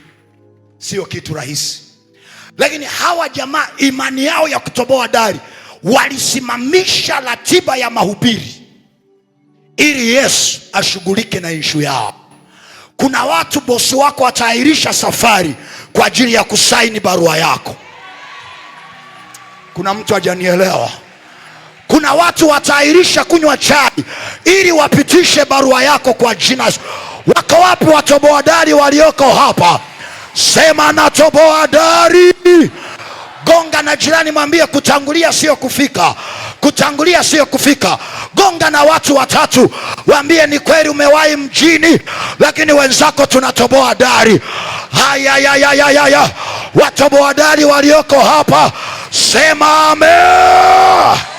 sio kitu rahisi. Lakini hawa jamaa imani yao ya kutoboa dari, walisimamisha ratiba ya mahubiri ili Yesu ashughulike na issue yao. Kuna watu bosi wako wataahirisha safari kwa ajili ya kusaini barua yako. Kuna mtu hajanielewa? Kuna watu wataahirisha kunywa chai ili wapitishe barua yako kwa jina. Wako wapi watoboa dari walioko hapa? Sema natoboa dari. Gonga na jirani, mwambie kutangulia sio kufika. Kutangulia sio kufika. Gonga na watu watatu, waambie ni kweli umewahi mjini, lakini wenzako tunatoboa dari. Haya, watoboa dari walioko hapa, sema amen.